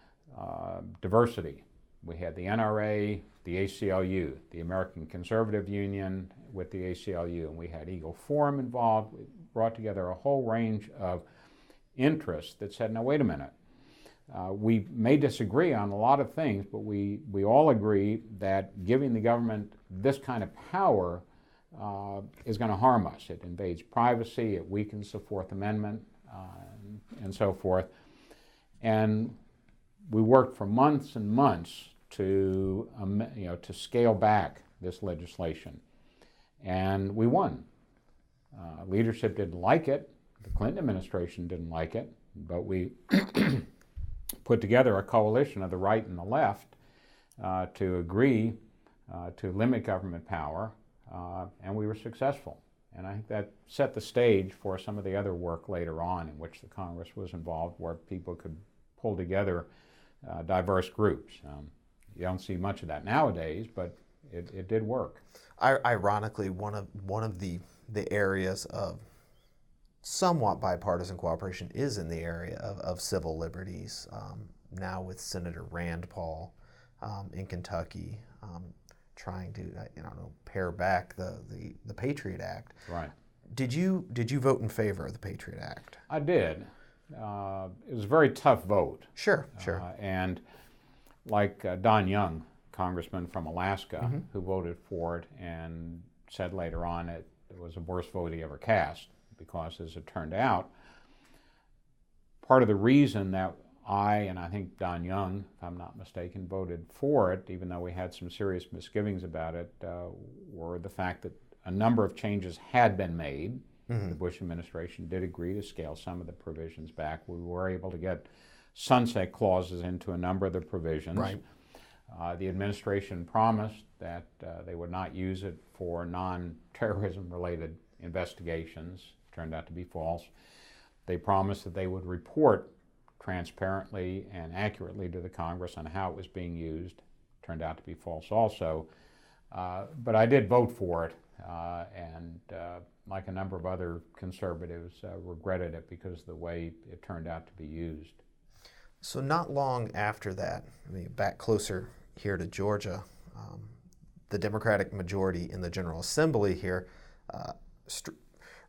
diversity. We had the NRA, the ACLU, the American Conservative Union with the ACLU, and we had Eagle Forum involved. We brought together a whole range of interests that said, now wait a minute, we may disagree on a lot of things, but we all agree that giving the government this kind of power is going to harm us. It invades privacy, it weakens the Fourth Amendment, and so forth. And we worked for months and months to scale back this legislation, and we won. Leadership didn't like it. The Clinton administration didn't like it, but we put together a coalition of the right and the left to agree to limit government power, and we were successful. And I think that set the stage for some of the other work later on in which the Congress was involved, where people could pull together diverse groups. You don't see much of that nowadays, but it did work. Ironically, one of the areas of somewhat bipartisan cooperation is in the area of civil liberties. Now with Senator Rand Paul in Kentucky trying to pare back the Patriot Act. Right. Did you vote in favor of the Patriot Act? I did. It was a very tough vote. Sure. And like Don Young, congressman from Alaska, who voted for it and said later on it was the worst vote he ever cast, because as it turned out, part of the reason that I think Don Young, if I'm not mistaken, voted for it, even though we had some serious misgivings about it, were the fact that a number of changes had been made. The Bush administration did agree to scale some of the provisions back. We were able to get sunset clauses into a number of the provisions. Right. The administration promised that they would not use it for non-terrorism related investigations. Turned out to be false. They promised that they would report transparently and accurately to the Congress on how it was being used. Turned out to be false also. But I did vote for it, and like a number of other conservatives, regretted it because of the way it turned out to be used. So not long after that, back closer here to Georgia, the Democratic majority in the General Assembly here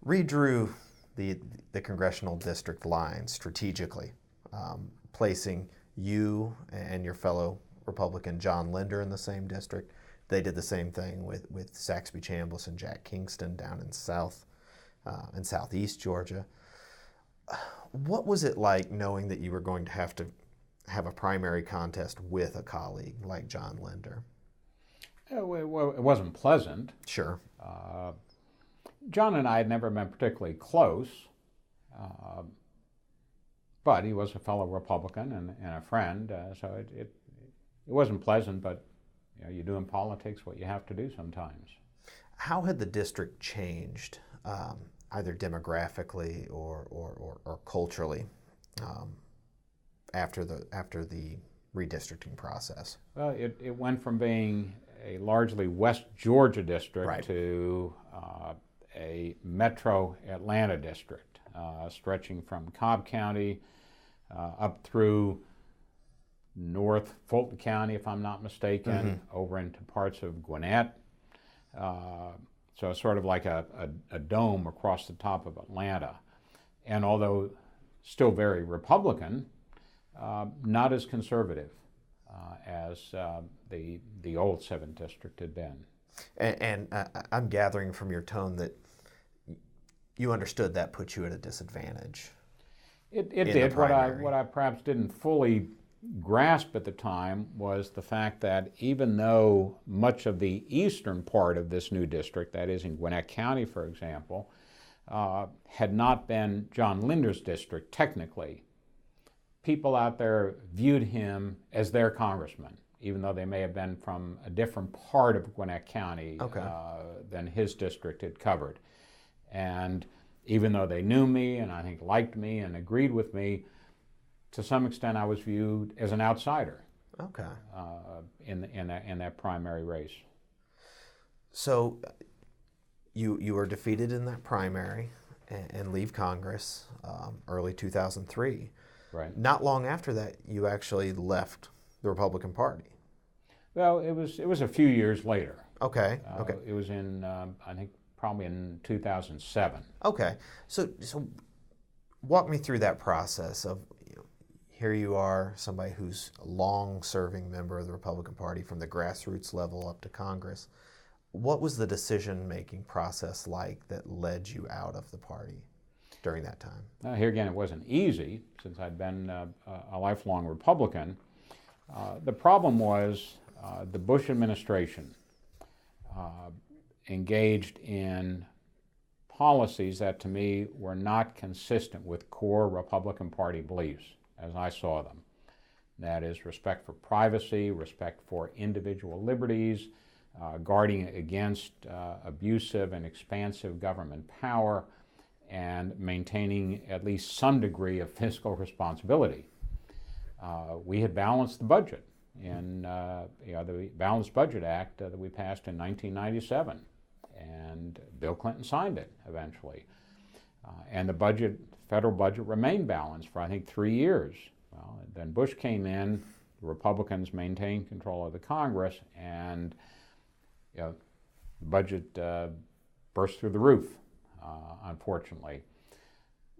redrew the congressional district lines strategically, placing you and your fellow Republican John Linder in the same district. They did the same thing with Saxby Chambliss and Jack Kingston down in southeast Georgia. What was it like knowing that you were going to have a primary contest with a colleague like John Linder? Well, it wasn't pleasant. Sure. John and I had never been particularly close, but he was a fellow Republican and a friend, so it wasn't pleasant, but you do in politics what you have to do sometimes. How had the district changed, either demographically or culturally, after the redistricting process? Well, it went from being a largely West Georgia district Right. to a metro Atlanta district, stretching from Cobb County up through North Fulton County, if I'm not mistaken, over into parts of Gwinnett. So it's sort of like a dome across the top of Atlanta. And although still very Republican, not as conservative as the old 7th District had been. And I'm gathering from your tone that you understood that put you at a disadvantage. It did. What I perhaps didn't fully grasp at the time was the fact that even though much of the eastern part of this new district, that is in Gwinnett County, for example, had not been John Linder's district technically, people out there viewed him as their congressman, even though they may have been from a different part of Gwinnett County than his district had covered. And even though they knew me and I think liked me and agreed with me, to some extent I was viewed as an outsider. Okay. In that primary race. So you were defeated in that primary and leave Congress early 2003. Right. Not long after that, you actually left the Republican Party. Well, it was a few years later. Okay. It was in I think probably in 2007. Okay. So walk me through that process of, here you are, somebody who's a long-serving member of the Republican Party from the grassroots level up to Congress. What was the decision-making process like that led you out of the party during that time? Here again, it wasn't easy since I'd been a lifelong Republican. The problem was the Bush administration engaged in policies that to me were not consistent with core Republican Party beliefs as I saw them. That is respect for privacy, respect for individual liberties, guarding against abusive and expansive government power, and maintaining at least some degree of fiscal responsibility. We had balanced the budget in the Balanced Budget Act that we passed in 1997, and Bill Clinton signed it eventually. And the federal budget remained balanced for I think 3 years. Well, then Bush came in, the Republicans maintained control of the Congress, and the budget burst through the roof, unfortunately.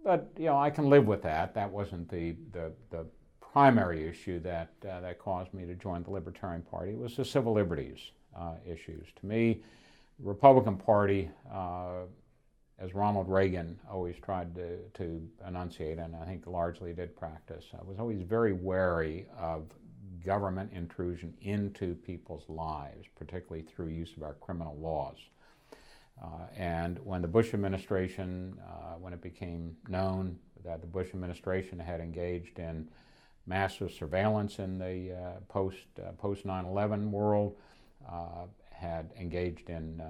But I can live with that. That wasn't the primary issue that caused me to join the Libertarian Party. It was the civil liberties issues. To me, the Republican Party, as Ronald Reagan always tried to enunciate, and I think largely did practice, I was always very wary of government intrusion into people's lives, particularly through use of our criminal laws. And when the Bush administration, when it became known that the Bush administration had engaged in massive surveillance in the post 9/11 world, had engaged in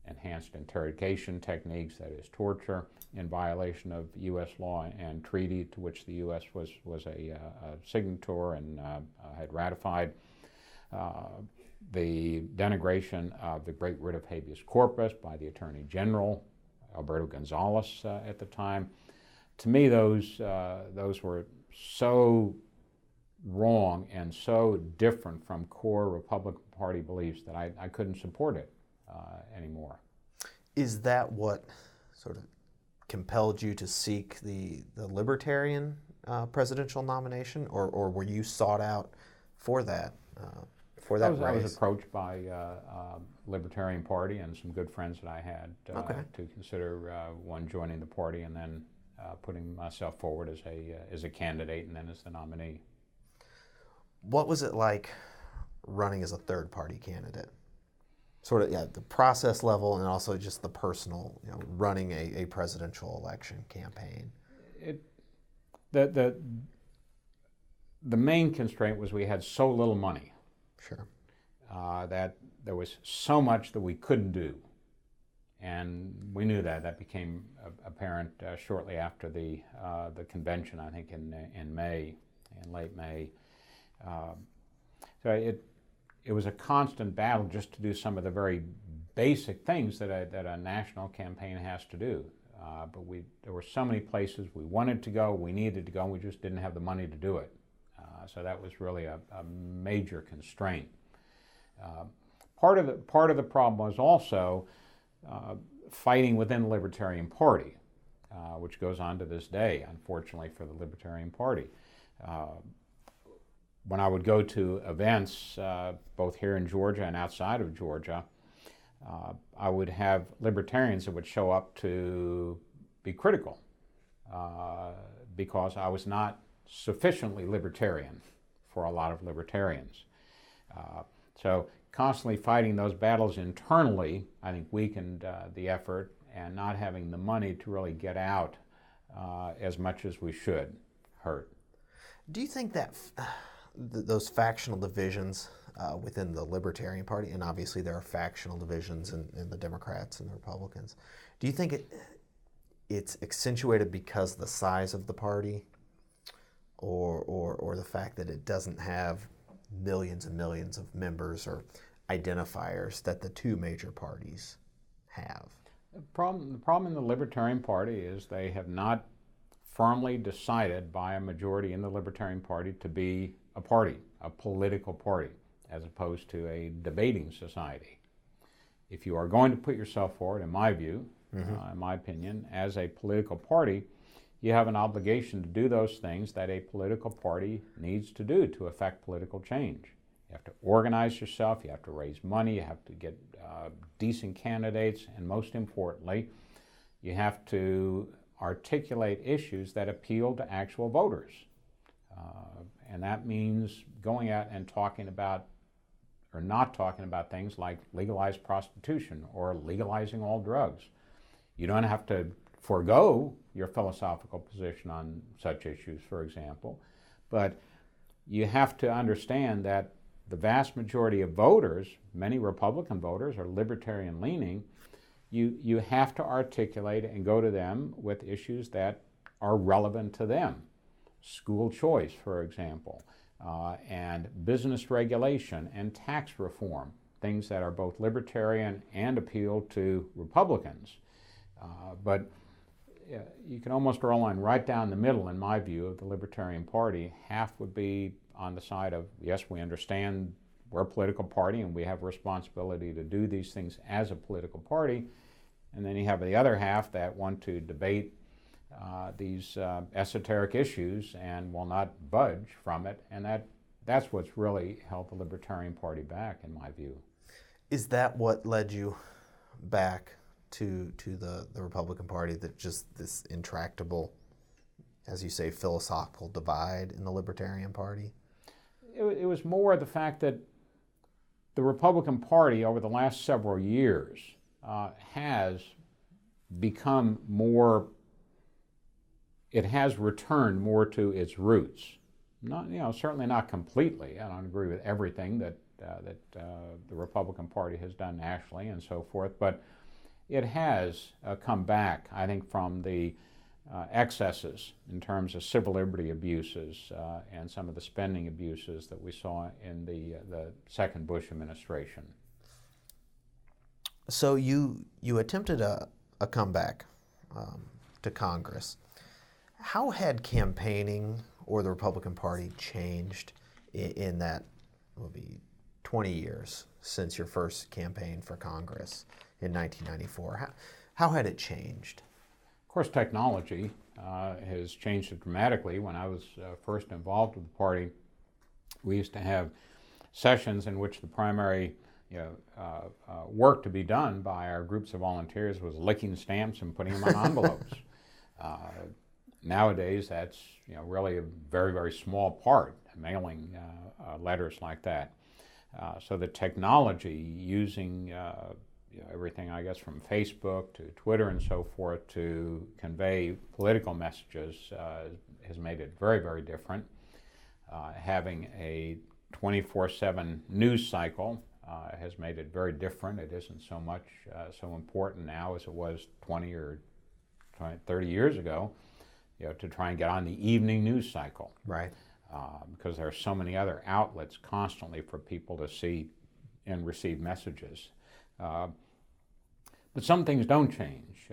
enhanced interrogation techniques, that is torture, in violation of U.S. law and treaty to which the U.S. was a signator and had ratified. The denigration of the great writ of habeas corpus by the Attorney General, Alberto Gonzales, at the time. To me, those were so wrong and so different from core Republican Party beliefs that I couldn't support it anymore. Is that what sort of compelled you to seek the Libertarian presidential nomination, or were you sought out for that race? I was approached by Libertarian Party and some good friends that I had to consider one joining the party and then putting myself forward as a candidate and then as the nominee. What was it like running as a third-party candidate? Sort of, the process level and also just the personal, running a presidential election campaign. The main constraint was we had so little money. Sure. That there was so much that we couldn't do. And we knew that. That became apparent shortly after the convention, I think in late May. So it was a constant battle just to do some of the very basic things that a national campaign has to do. But there were so many places we wanted to go, we needed to go, and we just didn't have the money to do it. So that was really a major constraint. Part of the problem was also fighting within the Libertarian Party, which goes on to this day, unfortunately, for the Libertarian Party. When I would go to events, both here in Georgia and outside of Georgia, I would have libertarians that would show up to be critical because I was not sufficiently libertarian for a lot of libertarians. So constantly fighting those battles internally, I think, weakened the effort, and not having the money to really get out as much as we should hurt. Do you think that those factional divisions within the Libertarian Party, and obviously there are factional divisions in the Democrats and the Republicans, do you think it's accentuated because of the size of the party, or the fact that it doesn't have millions and millions of members or identifiers that the two major parties have? The problem in the Libertarian Party is they have not firmly decided by a majority in the Libertarian Party to be a party, a political party, as opposed to a debating society. If you are going to put yourself forward, in my view, in my opinion, as a political party, you have an obligation to do those things that a political party needs to do to affect political change. You have to organize yourself, you have to raise money, you have to get decent candidates, and most importantly, you have to articulate issues that appeal to actual voters. And that means going out and talking about, or not talking about, things like legalized prostitution or legalizing all drugs. You don't have to forego your philosophical position on such issues, for example, but you have to understand that the vast majority of voters, many Republican voters, are libertarian leaning. You have to articulate and go to them with issues that are relevant to them. School choice, for example, and business regulation and tax reform, things that are both libertarian and appeal to Republicans. But you can almost draw a line right down the middle, in my view, of the Libertarian Party. Half would be on the side of, yes, we understand we're a political party and we have a responsibility to do these things as a political party. And then you have the other half that want to debate these esoteric issues and will not budge from it. And that's what's really held the Libertarian Party back, in my view. Is that what led you back to the Republican Party, that just this intractable, as you say, philosophical divide in the Libertarian Party? It was more the fact that the Republican Party over the last several years has become more, it has returned more to its roots. Not, certainly not completely. I don't agree with everything that the Republican Party has done nationally and so forth, but it has come back, I think, from the excesses in terms of civil liberty abuses and some of the spending abuses that we saw in the second Bush administration. So you attempted a comeback to Congress. How had campaigning or the Republican Party changed in that, will be 20 years since your first campaign for Congress in 1994? How had it changed? Of course, technology has changed it dramatically. When I was first involved with the party, we used to have sessions in which the primary work to be done by our groups of volunteers was licking stamps and putting them on envelopes. Nowadays, that's really a very, very small part, mailing letters like that. So the technology, using everything, I guess, from Facebook to Twitter and so forth to convey political messages has made it very, very different. Having a 24/7 news cycle has made it very different. It isn't so much so important now as it was 20 or 30 years ago, to try and get on the evening news cycle. Right. Because there are so many other outlets constantly for people to see and receive messages. But some things don't change.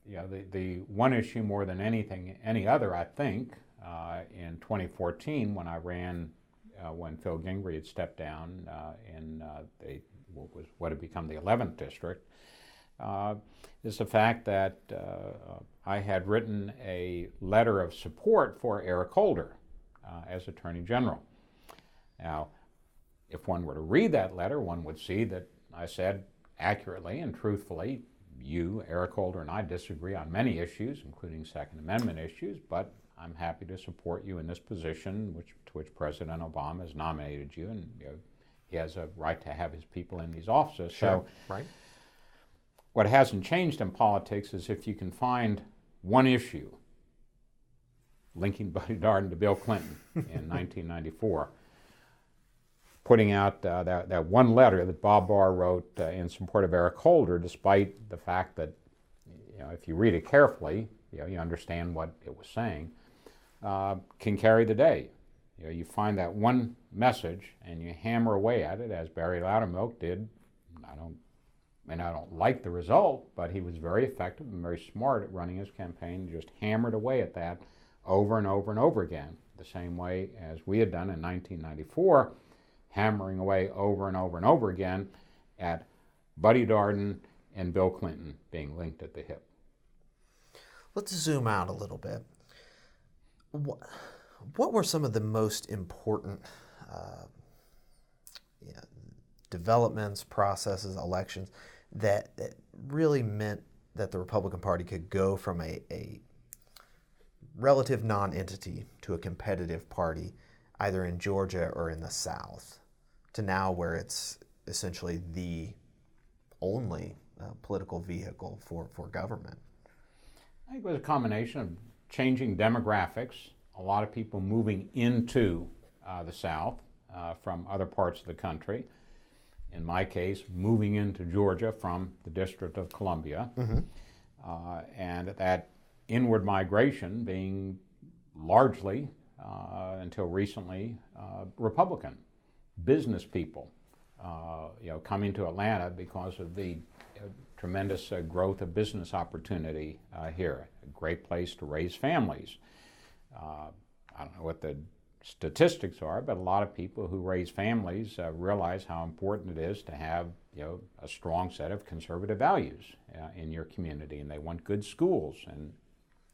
The one issue more than any other, I think, in 2014 when I ran, when Phil Gingrey had stepped down in what had become the 11th district, is the fact that I had written a letter of support for Eric Holder as Attorney General. Now, if one were to read that letter, one would see that I said accurately and truthfully, you, Eric Holder, and I disagree on many issues, including Second Amendment issues, but I'm happy to support you in this position to which President Obama has nominated you, and he has a right to have his people in these offices. Sure. So, right. What hasn't changed in politics is if you can find one issue linking Buddy Darden to Bill Clinton in 1994, putting out that one letter that Bob Barr wrote in support of Eric Holder, despite the fact that if you read it carefully, you understand what it was saying, can carry the day. You find that one message and you hammer away at it, as Barry Loudermilk did. I don't like the result, but he was very effective and very smart at running his campaign. Just hammered away at that over and over and over again, the same way as we had done in 1994, hammering away over and over and over again at Buddy Darden and Bill Clinton being linked at the hip. Let's zoom out a little bit. What were some of the most important developments, processes, elections that really meant that the Republican Party could go from a relative non-entity to a competitive party, either in Georgia or in the South, to now where it's essentially the only political vehicle for government? I think it was a combination of changing demographics, a lot of people moving into the South from other parts of the country. In my case, moving into Georgia from the District of Columbia, and that inward migration being largely, until recently, Republican. Business people, coming to Atlanta because of the tremendous growth of business opportunity here. A great place to raise families. I don't know what the statistics are, but a lot of people who raise families realize how important it is to have a strong set of conservative values in your community, and they want good schools, and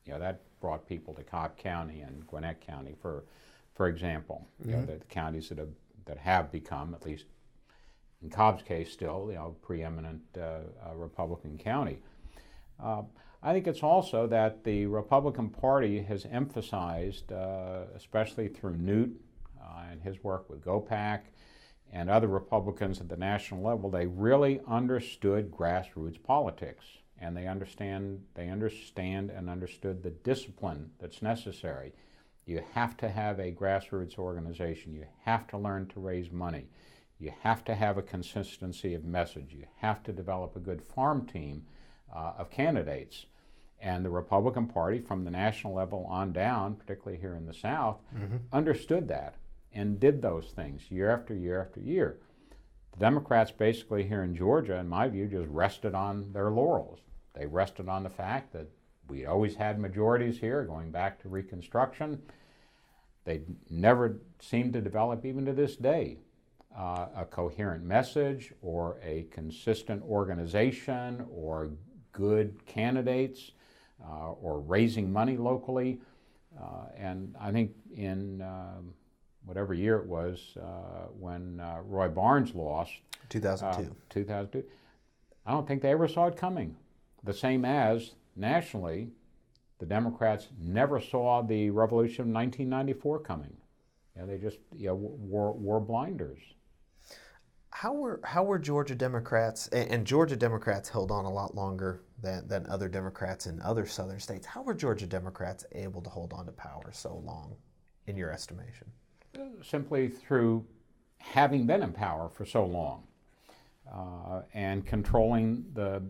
that brought people to Cobb County and Gwinnett County, for example. The counties that have become, at least in Cobb's case, still preeminent Republican county. I think it's also that the Republican Party has emphasized, especially through Newt and his work with GOPAC and other Republicans at the national level, they really understood grassroots politics, and they understand and understood the discipline that's necessary. You have to have a grassroots organization. You have to learn to raise money. You have to have a consistency of message. You have to develop a good farm team of candidates. And the Republican Party, from the national level on down, particularly here in the South, understood that and did those things year after year after year. The Democrats basically here in Georgia, in my view, just rested on their laurels. They rested on the fact that we always had majorities here going back to Reconstruction. They never seemed to develop, even to this day, a coherent message or a consistent organization or good candidates or raising money locally. And I think in whatever year it was when Roy Barnes lost, 2002, I don't think they ever saw it coming. The same as nationally, the Democrats never saw the revolution of 1994 coming. They just wore blinders. How were Georgia Democrats, and Georgia Democrats held on a lot longer than other Democrats in other southern states, how were Georgia Democrats able to hold on to power so long, in your estimation? Simply through having been in power for so long and controlling the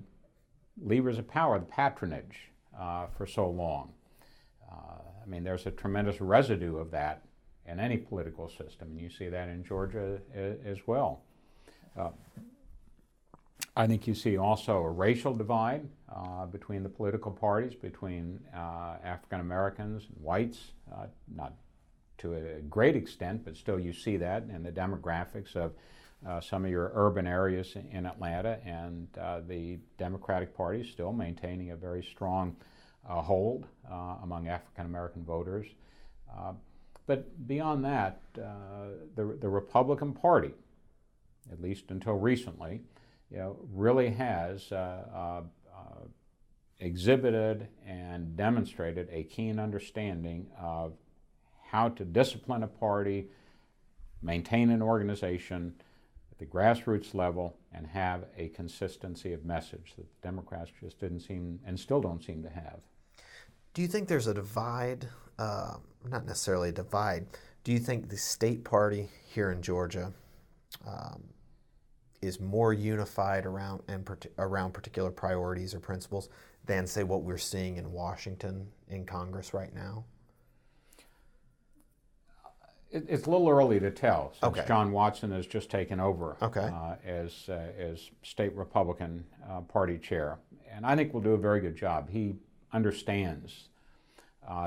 levers of power, the patronage, for so long. There's a tremendous residue of that in any political system, and you see that in Georgia as well. I think you see also a racial divide between the political parties, between African Americans and whites, not to a great extent, but still you see that in the demographics of some of your urban areas in Atlanta, and the Democratic Party still maintaining a very strong hold among African American voters. But beyond that, the Republican Party, at least until recently, really has exhibited and demonstrated a keen understanding of how to discipline a party, maintain an organization at the grassroots level, and have a consistency of message that the Democrats just didn't seem, and still don't seem to have. Do you think there's a divide, not necessarily a divide, do you think the state party here in Georgia is more unified around particular priorities or principles than, say, what we're seeing in Washington in Congress right now? It's a little early to tell, since Okay. John Watson has just taken over Okay. as state Republican Party chair. And I think will do a very good job. He understands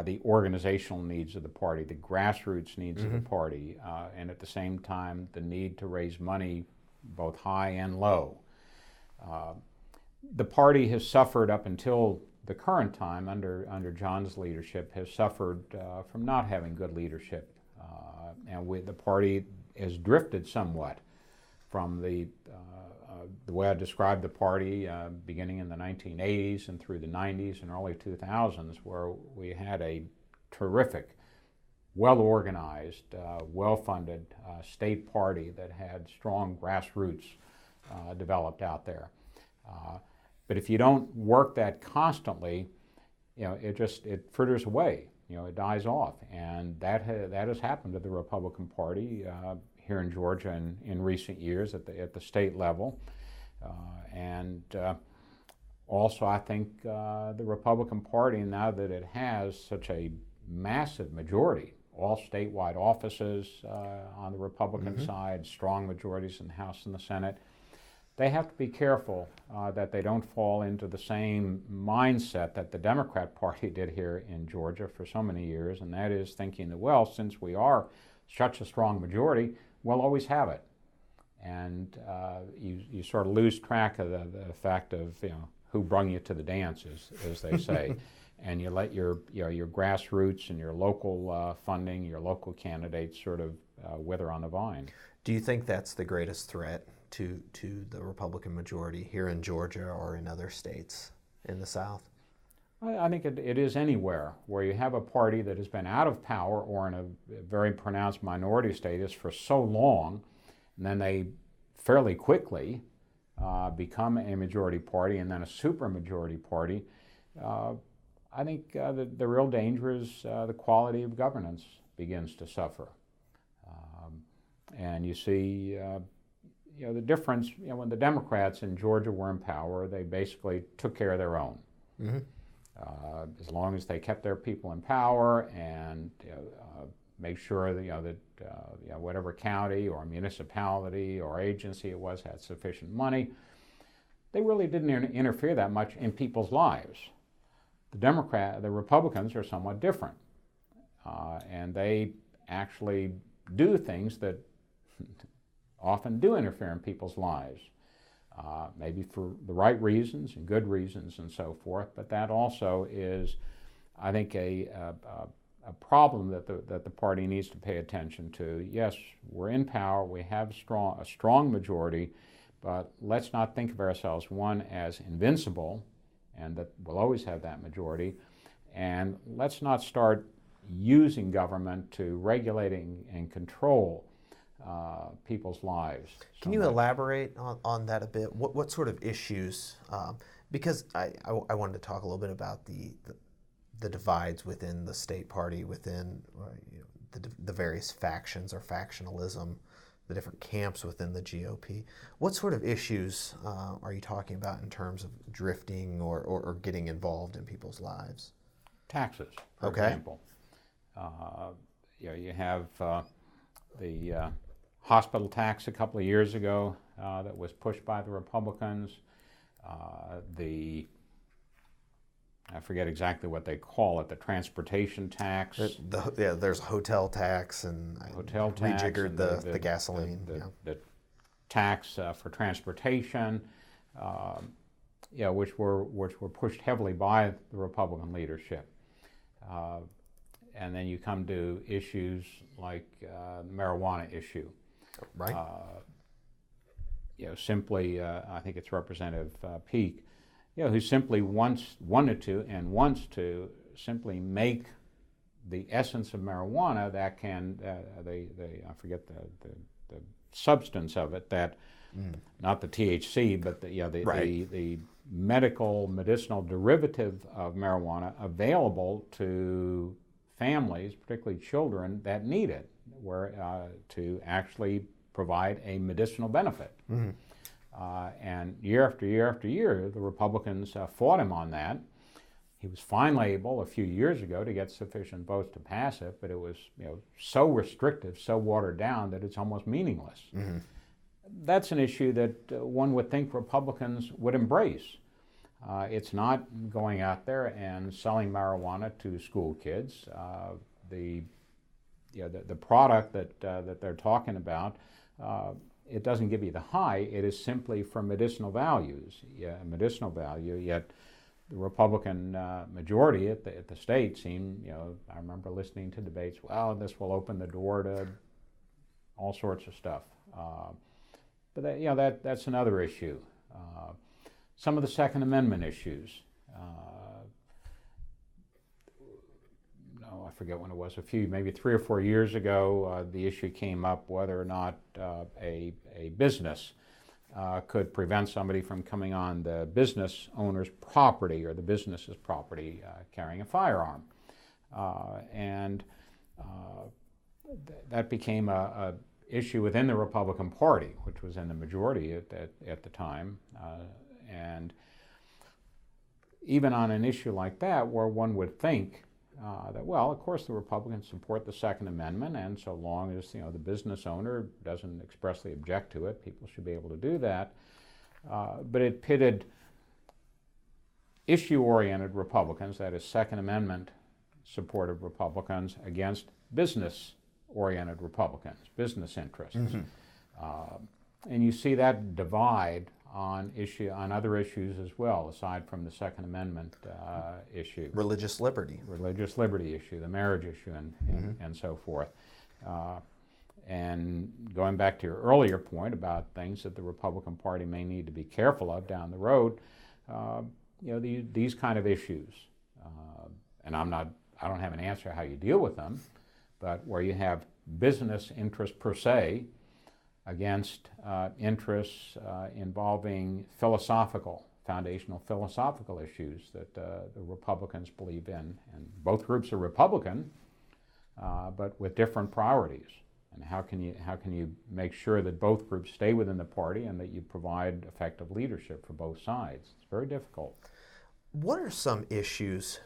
the organizational needs of the party, the grassroots needs of the party, and at the same time, the need to raise money both high and low. The party has suffered up until the current time, under John's leadership, has suffered from not having good leadership. And the party has drifted somewhat from the way I described the party beginning in the 1980s and through the 90s and early 2000s, where we had a terrific, well-organized, well-funded state party that had strong grassroots developed out there. But if you don't work that constantly, it fritters away. It dies off, and that has happened to the Republican Party here in Georgia in recent years at the state level, and also I think the Republican Party, now that it has such a massive majority, all statewide offices on the Republican side, strong majorities in the House and the Senate, they have to be careful that they don't fall into the same mindset that the Democrat Party did here in Georgia for so many years, and that is thinking that, well, since we are such a strong majority, we'll always have it. And you sort of lose track of the fact of who brung you to the dance, as they say, and you let your grassroots and your local funding, your local candidates sort of wither on the vine. Do you think that's the greatest threat to the Republican majority here in Georgia or in other states in the South? I think it is anywhere where you have a party that has been out of power or in a very pronounced minority status for so long, and then they fairly quickly become a majority party and then a supermajority party. I think the real danger is the quality of governance begins to suffer. And you see the difference, when the Democrats in Georgia were in power, they basically took care of their own. As long as they kept their people in power and make sure that, whatever county or municipality or agency it was had sufficient money, they really didn't interfere that much in people's lives. The Republicans are somewhat different, and they actually do things that often do interfere in people's lives, maybe for the right reasons and good reasons and so forth, but that also is, I think, a problem that the party needs to pay attention to. Yes, we're in power, we have a strong majority, but let's not think of ourselves, one, as invincible, and that we'll always have that majority, and let's not start using government to regulate and control people's lives. Can you elaborate on that a bit? What sort of issues? Because I wanted to talk a little bit about the divides within the state party, within the various factions or factionalism, the different camps within the GOP. What sort of issues are you talking about in terms of drifting or getting involved in people's lives? Taxes, for example. You have the hospital tax a couple of years ago that was pushed by the Republicans. I forget exactly what they call it, the transportation tax. There's a hotel tax and rejiggered the gasoline. The tax for transportation, which were pushed heavily by the Republican leadership. And then you come to issues like the marijuana issue. Right. Simply, I think it's Representative Peake, who simply wants to simply make the essence of marijuana that can, I forget the substance of it, that not the THC, but the medicinal derivative of marijuana available to families, particularly children, that need it, to actually provide a medicinal benefit. And year after year after year, the Republicans fought him on that. He was finally able a few years ago to get sufficient votes to pass it, but it was so restrictive, so watered down that it's almost meaningless. Mm-hmm. That's an issue that one would think Republicans would embrace. It's not going out there and selling marijuana to school kids. The product that they're talking about, it doesn't give you the high. It is simply for medicinal values, medicinal value. Yet the Republican majority at the state seemed, I remember listening to debates. Well, this will open the door to all sorts of stuff. But that's another issue. Some of the Second Amendment issues. I forget when it was, maybe 3 or 4 years ago, the issue came up whether or not a business could prevent somebody from coming on the business owner's property or the business's property carrying a firearm. That became a issue within the Republican Party, which was in the majority at the time. And even on an issue like that, where one would think that, well, of course the Republicans support the Second Amendment, and so long as the business owner doesn't expressly object to it, people should be able to do that. But it pitted issue-oriented Republicans, that is Second Amendment supportive Republicans, against business-oriented Republicans, business interests. Mm-hmm. And you see that divide on other issues as well, aside from the Second Amendment issue. Religious liberty issue, the marriage issue, and so forth. And going back to your earlier point about things that the Republican Party may need to be careful of down the road, these kind of issues. And I don't have an answer how you deal with them, but where you have business interests per se against interests involving foundational philosophical issues that the Republicans believe in. And both groups are Republican, but with different priorities. And how can you make sure that both groups stay within the party and that you provide effective leadership for both sides? It's very difficult. What are some issues,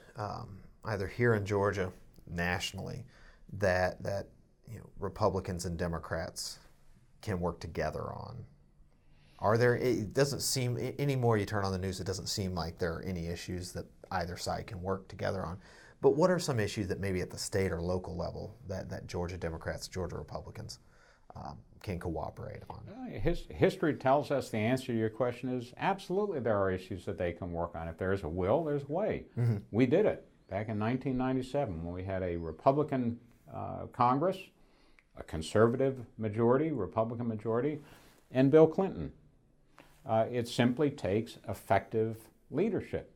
either here in Georgia, nationally, that Republicans and Democrats can work together on? It doesn't seem, any more you turn on the news, it doesn't seem like there are any issues that either side can work together on. But what are some issues that maybe at the state or local level that Georgia Democrats, Georgia Republicans can cooperate on? History tells us the answer to your question is absolutely there are issues that they can work on. If there's a will, there's a way. Mm-hmm. We did it back in 1997 when we had a Republican Congress, a conservative majority, Republican majority, and Bill Clinton. It simply takes effective leadership.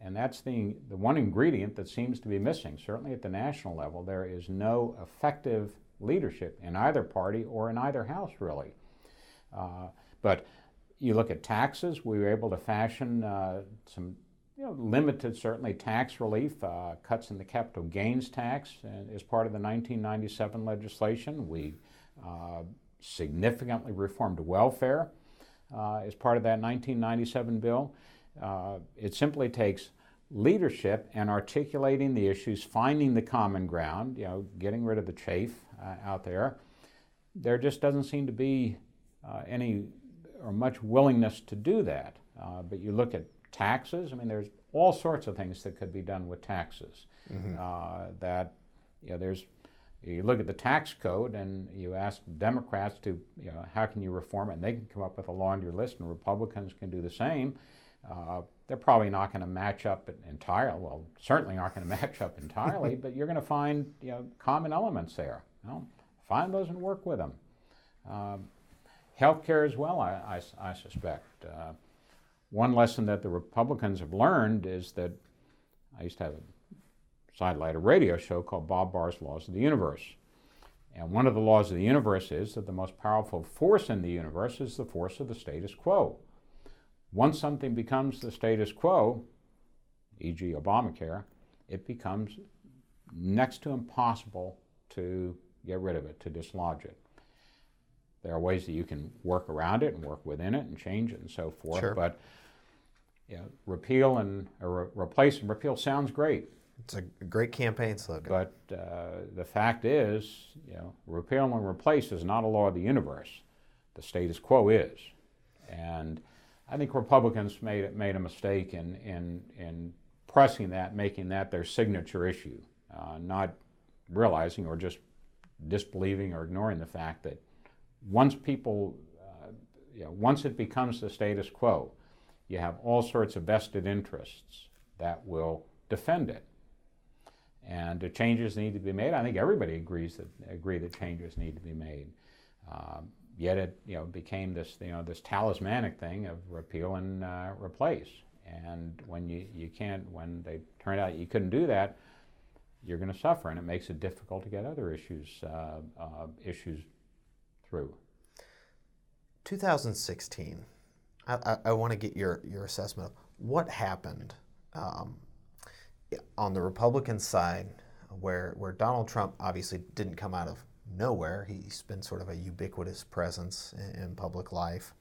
And that's the one ingredient that seems to be missing. Certainly at the national level, there is no effective leadership in either party or in either house, really. But you look at taxes, we were able to fashion some limited, certainly, tax relief, cuts in the capital gains tax as part of the 1997 legislation. We significantly reformed welfare as part of that 1997 bill. It simply takes leadership and articulating the issues, finding the common ground, getting rid of the chafe out there. There just doesn't seem to be any or much willingness to do that. But you look at taxes, there's all sorts of things that could be done with taxes. Mm-hmm. You look at the tax code and you ask Democrats to, how can you reform it? And they can come up with a laundry list, and Republicans can do the same. They're probably not going to match up entirely. Well, certainly aren't going to match up entirely, but you're going to find common elements there. Find those and work with them. Healthcare as well, I suspect. One lesson that the Republicans have learned is that I used to have a radio show called Bob Barr's Laws of the Universe. And one of the laws of the universe is that the most powerful force in the universe is the force of the status quo. Once something becomes the status quo, e.g. Obamacare, it becomes next to impossible to get rid of it, to dislodge it. There are ways that you can work around it and work within it and change it and so forth. Sure. But repeal and replace and repeal sounds great. It's a great campaign slogan. But the fact is, repeal and replace is not a law of the universe. The status quo is. And I think Republicans made a mistake in pressing that, making that their signature issue, not realizing or just disbelieving or ignoring the fact that once once it becomes the status quo, you have all sorts of vested interests that will defend it. And the changes need to be made. I think everybody agree that changes need to be made. Yet it became this this talismanic thing of repeal and replace. And when when they turned out you couldn't do that, you're going to suffer, and it makes it difficult to get other issues through. 2016. I want to get your assessment of what happened on the Republican side, where Donald Trump obviously didn't come out of nowhere. He's been sort of a ubiquitous presence in public life,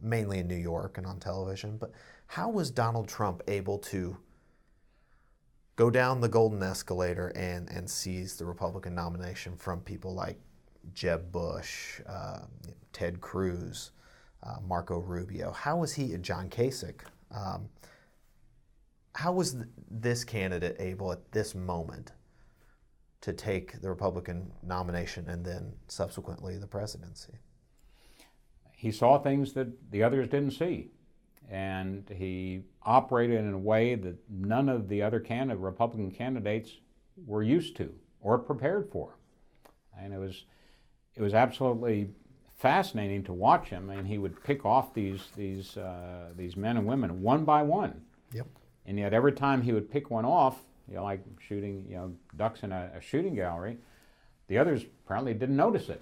mainly in New York and on television. But how was Donald Trump able to go down the golden escalator and seize the Republican nomination from people like Jeb Bush, Ted Cruz, Marco Rubio? How was he, John Kasich? How was this candidate able at this moment to take the Republican nomination and then subsequently the presidency? He saw things that the others didn't see, and he operated in a way that none of the other Republican candidates were used to or prepared for. And it was absolutely fascinating to watch him. And he would pick off these men and women one by one. Yep. And yet every time he would pick one off, like shooting ducks in a shooting gallery, the others apparently didn't notice it.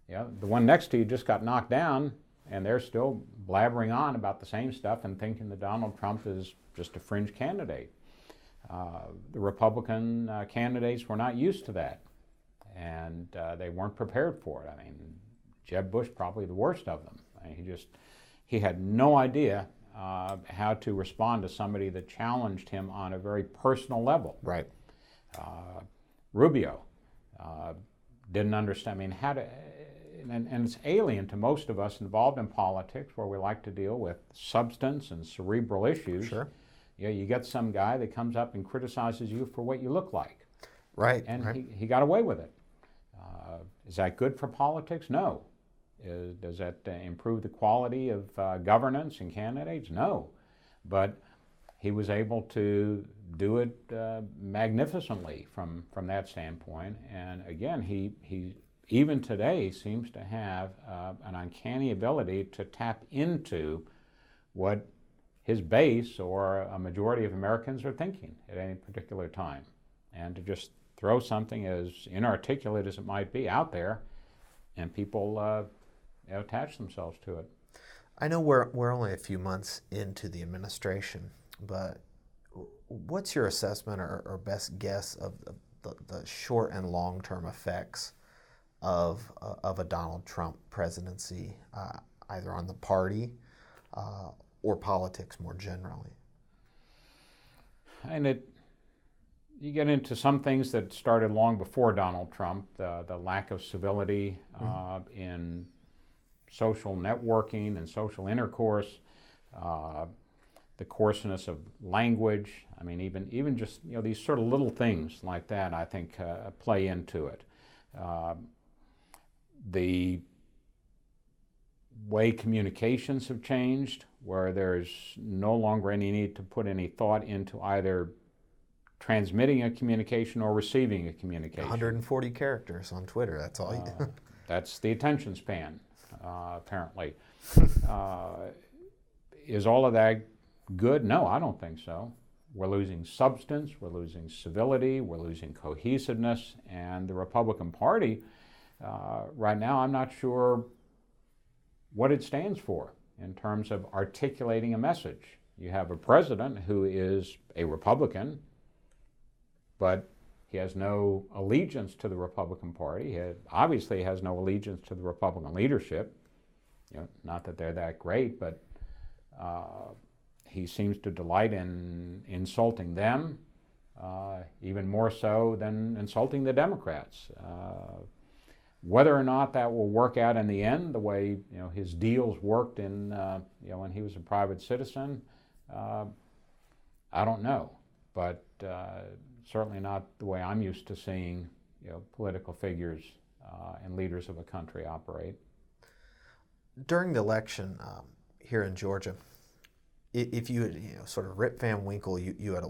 The one next to you just got knocked down, and they're still blabbering on about the same stuff and thinking that Donald Trump is just a fringe candidate. The Republican candidates were not used to that, and they weren't prepared for it. I mean, Jeb Bush probably the worst of them. I mean, he had no idea how to respond to somebody that challenged him on a very personal level. Right. Rubio didn't understand. I mean, how to, and it's alien to most of us involved in politics, where we like to deal with substance and cerebral issues. Sure. You get some guy that comes up and criticizes you for what you look like. Right. And right. he got away with it. Is that good for politics? No. Does that improve the quality of governance and candidates? No. But he was able to do it magnificently from that standpoint. And again, he even today seems to have an uncanny ability to tap into what his base or a majority of Americans are thinking at any particular time, and to just throw something as inarticulate as it might be out there, and people attach themselves to it. I know we're only a few months into the administration, but what's your assessment or best guess of the short and long-term effects of a Donald Trump presidency, either on the party or politics more generally? And you get into some things that started long before Donald Trump, the lack of civility in social networking and social intercourse, the coarseness of language. I mean, even just these sort of little things like that, I think, play into it. The way communications have changed, where there's no longer any need to put any thought into either transmitting a communication or receiving a communication. 140 characters on Twitter, that's all you do. That's the attention span, apparently. Is all of that good? No, I don't think so. We're losing substance, we're losing civility, we're losing cohesiveness, and the Republican Party, right now, I'm not sure what it stands for in terms of articulating a message. You have a president who is a Republican, but He has no allegiance to the Republican Party. He obviously has no allegiance to the Republican leadership. Not that they're that great, but he seems to delight in insulting them, even more so than insulting the Democrats. Whether or not that will work out in the end, the way his deals worked in when he was a private citizen, I don't know. But certainly not the way I'm used to seeing political figures and leaders of a country operate. During the election here in Georgia, if you had sort of Rip Van Winkle, you had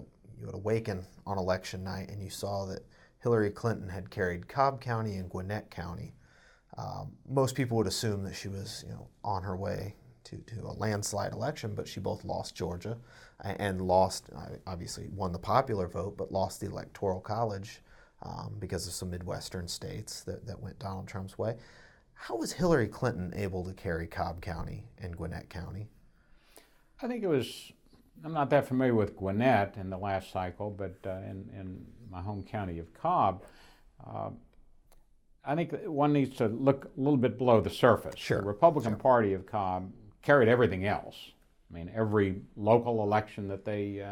awakened on election night and you saw that Hillary Clinton had carried Cobb County and Gwinnett County. Most people would assume that she was on her way to a landslide election, but she both lost Georgia and obviously won the popular vote, but lost the Electoral College because of some Midwestern states that went Donald Trump's way. How was Hillary Clinton able to carry Cobb County and Gwinnett County? I think it was, I'm not that familiar with Gwinnett in the last cycle, but in my home county of Cobb, I think one needs to look a little bit below the surface. Sure. The Republican Party of Cobb carried everything else. I mean, every local election that they,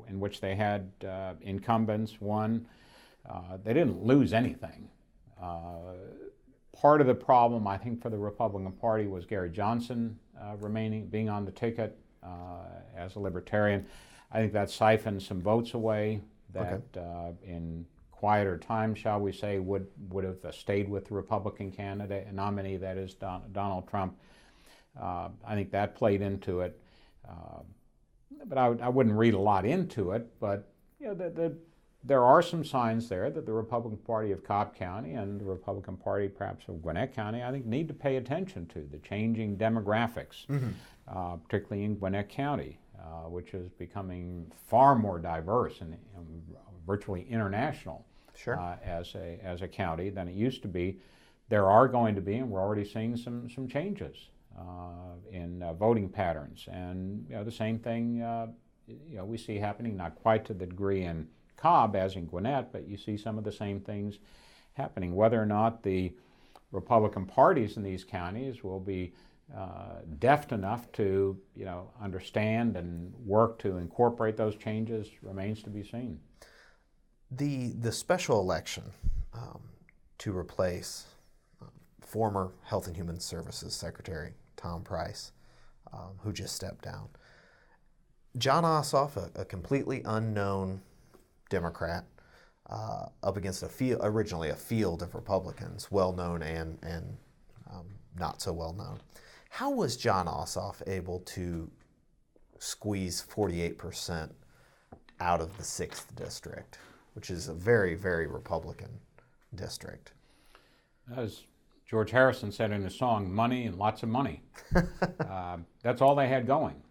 in which they had incumbents won, they didn't lose anything. Part of the problem, I think, for the Republican Party was Gary Johnson being on the ticket as a libertarian. I think that siphoned some votes away that in quieter times, shall we say, would have stayed with the Republican candidate, a nominee, that is Donald Trump. I think that played into it. But I wouldn't read a lot into it, but there are some signs there that the Republican Party of Cobb County and the Republican Party perhaps of Gwinnett County, I think, need to pay attention to the changing demographics, particularly in Gwinnett County, which is becoming far more diverse and virtually international as a county than it used to be. There are going to be, and we're already seeing some changes in voting patterns, and the same thing we see happening, not quite to the degree in Cobb as in Gwinnett, but you see some of the same things happening. Whether or not the Republican parties in these counties will be deft enough to understand and work to incorporate those changes remains to be seen. The special election to replace former Health and Human Services Secretary Tom Price, who just stepped down. Jon Ossoff, a completely unknown Democrat, up against originally a field of Republicans, well-known and not so well-known. How was Jon Ossoff able to squeeze 48% out of the 6th district, which is a very, very Republican district? As George Harrison said in his song, money and lots of money. That's all they had going.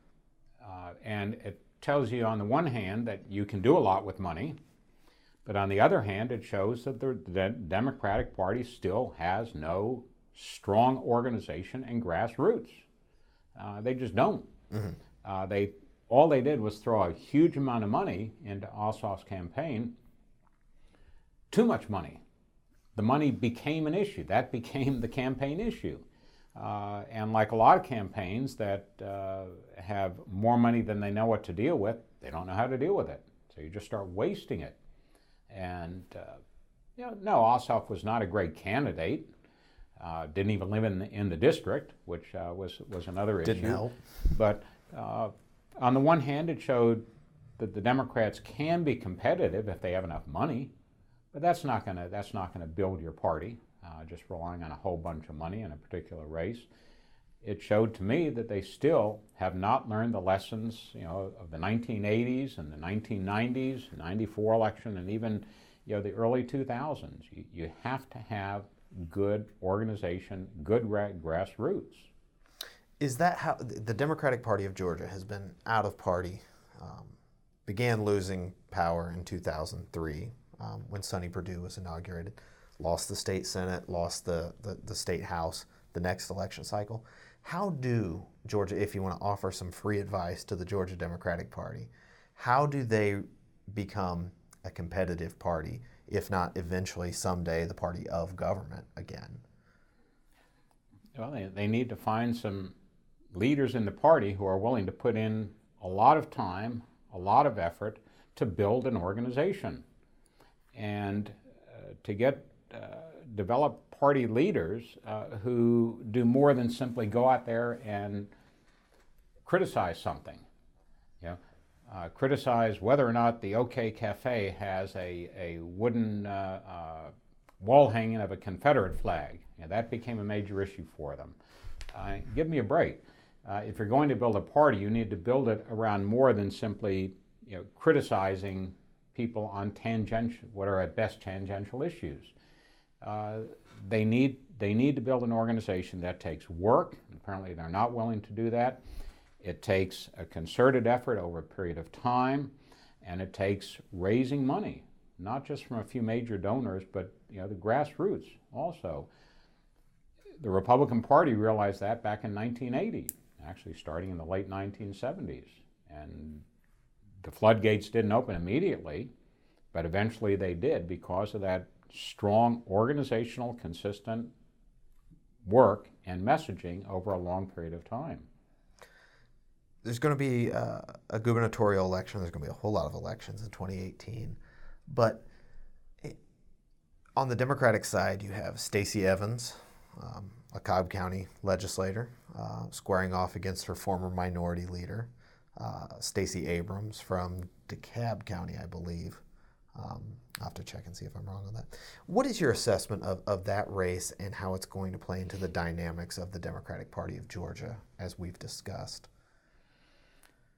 And it tells you on the one hand that you can do a lot with money, but on the other hand it shows that the Democratic Party still has no strong organization and grassroots. They just don't. All they did was throw a huge amount of money into Ossoff's campaign, too much money. The money became an issue. That became the campaign issue. And like a lot of campaigns that have more money than they know what to deal with, they don't know how to deal with it. So you just start wasting it. And no, Ossoff was not a great candidate. Didn't even live in the district, which was another issue. Didn't help. But on the one hand, it showed that the Democrats can be competitive if they have enough money, but that's not going to build your party. Just relying on a whole bunch of money in a particular race. It showed to me that they still have not learned the lessons, of the 1980s and the 1990s, 94 election, and even, the early 2000s. You have to have good organization, good grassroots. Is that how the Democratic Party of Georgia has been out of party? Began losing power in 2003 when Sonny Perdue was inaugurated. Lost the state Senate, lost the state House the next election cycle. How do Georgia, if you want to offer some free advice to the Georgia Democratic Party, how do they become a competitive party, if not eventually someday the party of government again? Well, they need to find some leaders in the party who are willing to put in a lot of time, a lot of effort to build an organization. And to develop party leaders who do more than simply go out there and criticize something. Criticize whether or not the OK Cafe has a wooden wall hanging of a Confederate flag. That became a major issue for them. Give me a break. If you're going to build a party, you need to build it around more than simply criticizing people on what are at best tangential issues. They need to build an organization that takes work. Apparently they're not willing to do that. It takes a concerted effort over a period of time, and it takes raising money, not just from a few major donors, but the grassroots also. The Republican Party realized that back in 1980, actually starting in the late 1970s. And the floodgates didn't open immediately, but eventually they did because of that strong organizational, consistent work and messaging over a long period of time. There's going to be a gubernatorial election. There's going to be a whole lot of elections in 2018. But on the Democratic side, you have Stacey Evans, a Cobb County legislator, squaring off against her former minority leader, Stacey Abrams from DeKalb County, I believe. I'll have to check and see if I'm wrong on that. What is your assessment of that race and how it's going to play into the dynamics of the Democratic Party of Georgia, as we've discussed?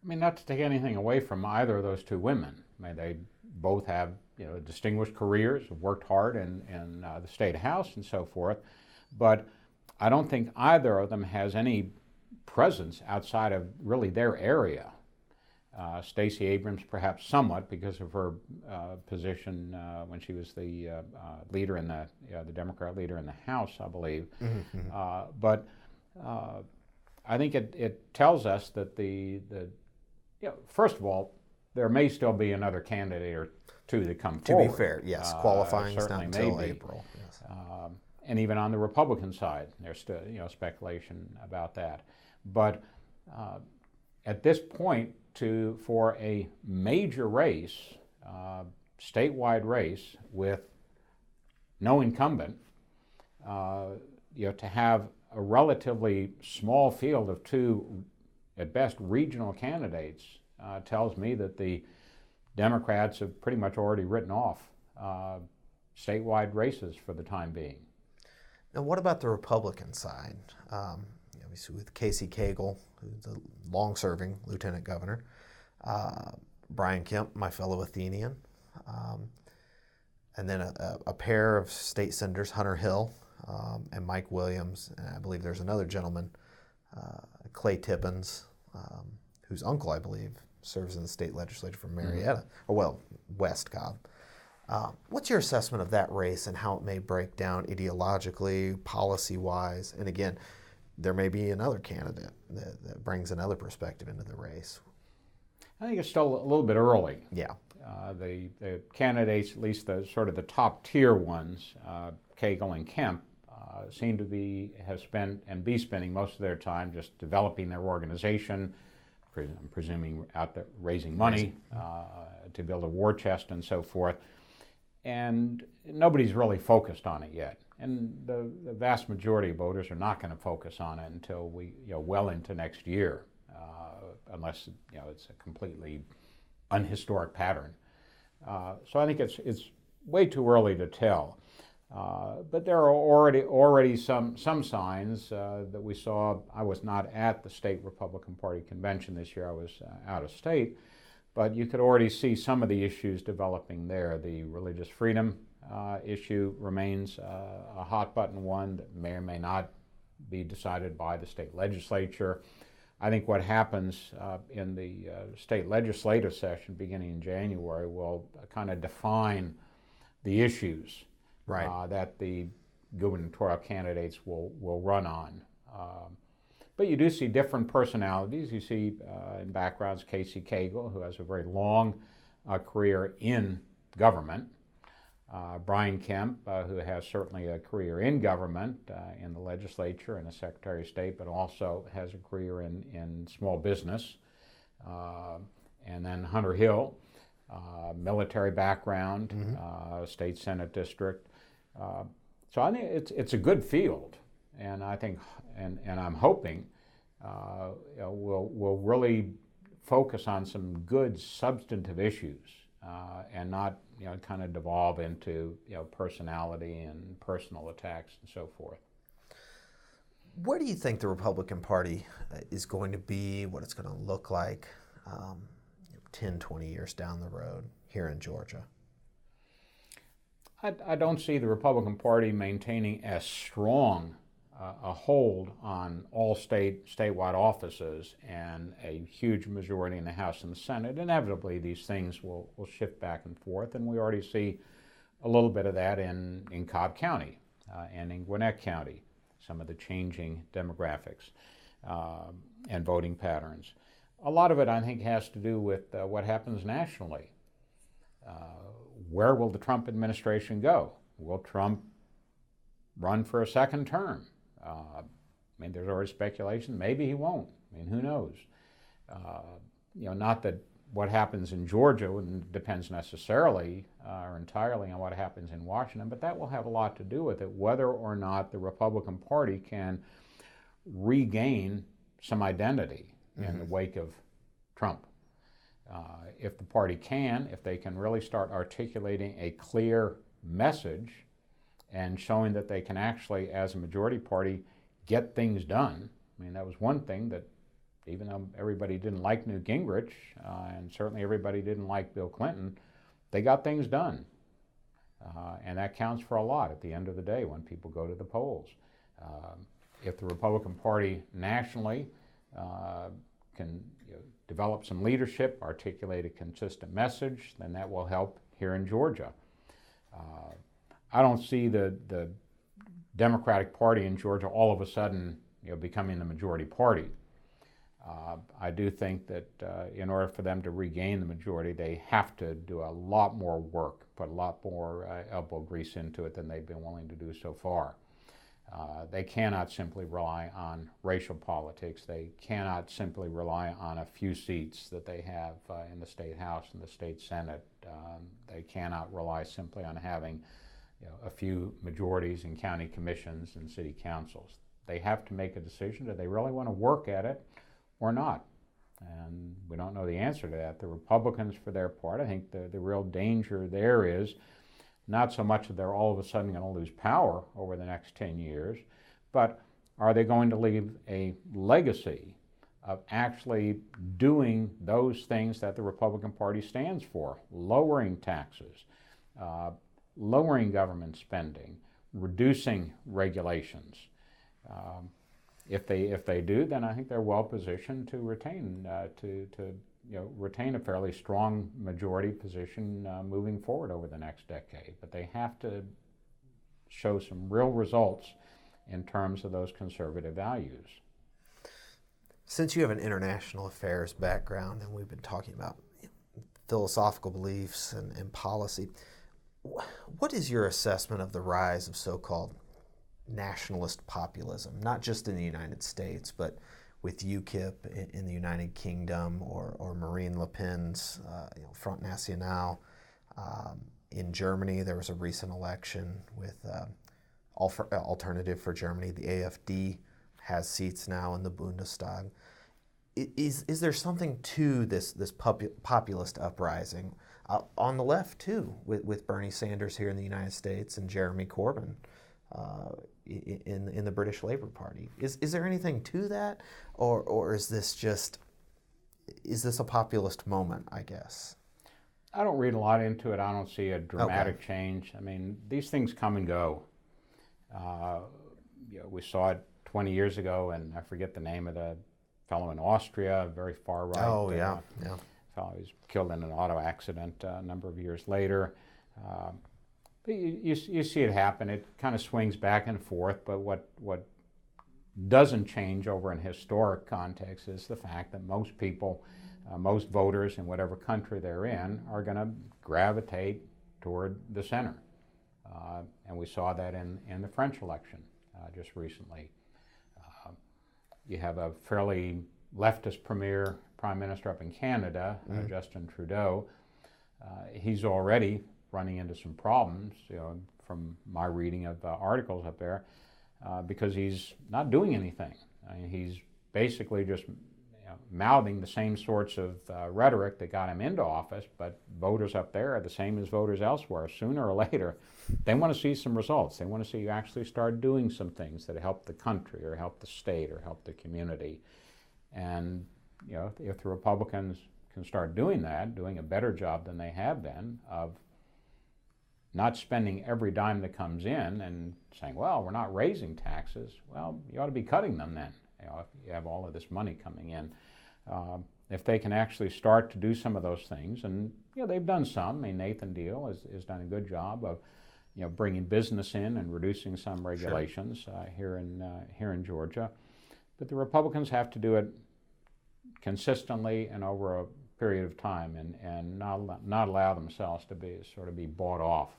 I mean, not to take anything away from either of those two women. I mean, they both have distinguished careers, have worked hard in the state house and so forth, but I don't think either of them has any presence outside of really their area. Stacey Abrams perhaps somewhat because of her position when she was the leader in the Democrat leader in the House, I believe. Mm-hmm. But I think it tells us that first of all, there may still be another candidate or two that come forward. To be fair, yes, qualifying is not until April. Yes. And even on the Republican side, there's still speculation about that. But at this point, for a major race, statewide race with no incumbent, to have a relatively small field of two, at best, regional candidates tells me that the Democrats have pretty much already written off statewide races for the time being. Now, what about the Republican side? We see with Casey Cagle, who's a long-serving lieutenant governor, Brian Kemp, my fellow Athenian, and then a pair of state senators, Hunter Hill and Mike Williams, and I believe there's another gentleman, Clay Tippins, whose uncle, I believe, serves in the state legislature from Marietta, West Cobb. What's your assessment of that race and how it may break down ideologically, policy-wise? And again, there may be another candidate that brings another perspective into the race. I think it's still a little bit early. Yeah. The candidates, at least the sort of the top tier ones, Cagle and Kemp, seem to have spent and be spending most of their time just developing their organization, I'm presuming out there raising money to build a war chest and so forth. And nobody's really focused on it yet. And the vast majority of voters are not going to focus on it until well into next year, unless it's a completely unhistoric pattern. So I think it's way too early to tell. But there are already some signs that we saw. I was not at the state Republican Party convention this year. I was out of state. But you could already see some of the issues developing there. The religious freedom issue remains a hot button one that may or may not be decided by the state legislature. I think what happens in the state legislative session beginning in January will kind of define the issues that the gubernatorial candidates will run on. But you do see different personalities. You see in backgrounds Casey Cagle, who has a very long career in government. Brian Kemp, who has certainly a career in government, in the legislature and as Secretary of State, but also has a career in small business. And then Hunter Hill, military background, state Senate district. So I think it's a good field, and I think, and I'm hoping we'll really focus on some good substantive issues, and not kind of devolve into personality and personal attacks and so forth. Where do you think the Republican Party is going to be, what it's going to look like 10, 20 years down the road here in Georgia? I don't see the Republican Party maintaining as strong a hold on all statewide offices and a huge majority in the House and the Senate. Inevitably, these things will shift back and forth, and we already see a little bit of that in Cobb County and in Gwinnett County, some of the changing demographics and voting patterns. A lot of it, I think, has to do with what happens nationally. Where will the Trump administration go? Will Trump run for a second term? I mean, there's already speculation. Maybe he won't. I mean, who knows? Not that what happens in Georgia depends necessarily or entirely on what happens in Washington, but that will have a lot to do with it, whether or not the Republican Party can regain some identity in the wake of Trump. If the party can, if they can really start articulating a clear message and showing that they can actually, as a majority party, get things done. I mean, that was one thing that, even though everybody didn't like Newt Gingrich, and certainly everybody didn't like Bill Clinton, they got things done. And that counts for a lot at the end of the day when people go to the polls. If the Republican Party nationally can develop some leadership, articulate a consistent message, then that will help here in Georgia. I don't see the Democratic Party in Georgia all of a sudden becoming the majority party. I do think that in order for them to regain the majority, they have to do a lot more work, put a lot more elbow grease into it than they've been willing to do so far. They cannot simply rely on racial politics. They cannot simply rely on a few seats that they have in the state house and the state senate. They cannot rely simply on having a few majorities in county commissions and city councils. They have to make a decision. Do they really want to work at it or not? And we don't know the answer to that. The Republicans, for their part, I think the real danger there is not so much that they're all of a sudden going to lose power over the next 10 years, but are they going to leave a legacy of actually doing those things that the Republican Party stands for: lowering taxes, lowering government spending, reducing regulations. If they do, then I think they're well positioned to retain retain a fairly strong majority position moving forward over the next decade. But they have to show some real results in terms of those conservative values. Since you have an international affairs background and we've been talking about philosophical beliefs and policy, what is your assessment of the rise of so-called nationalist populism, not just in the United States, but with UKIP in the United Kingdom, or Marine Le Pen's Front National? In Germany, there was a recent election with Alternative for Germany. The AfD has seats now in the Bundestag. Is there something to this populist uprising on the left too, with Bernie Sanders here in the United States and Jeremy Corbyn in the British Labour Party? Is there anything to that, or is this a populist moment, I guess? I don't read a lot into it. I don't see a dramatic change. I mean, these things come and go. We saw it 20 years ago, and I forget the name of the fellow in Austria, very far right. Oh, yeah. Fellow was killed in an auto accident a number of years later. But you see it happen. It kind of swings back and forth, but what doesn't change over in historic context is the fact that most people, most voters in whatever country they're in, are going to gravitate toward the center. And we saw that in the French election just recently. You have a fairly leftist prime minister up in Canada, Justin Trudeau. He's already running into some problems, from my reading of articles up there, because he's not doing anything. I mean, he's basically just mouthing the same sorts of rhetoric that got him into office, but voters up there are the same as voters elsewhere. Sooner or later, they want to see some results. They want to see you actually start doing some things that help the country or help the state or help the community. And if the Republicans can start doing that, doing a better job than they have been of not spending every dime that comes in and saying, well, we're not raising taxes. Well, you ought to be cutting them then. If you have all of this money coming in. If they can actually start to do some of those things, and they've done some. I mean, Nathan Deal has done a good job of bringing business in and reducing some regulations here in Georgia. But the Republicans have to do it consistently and over a period of time, and not allow themselves to be bought off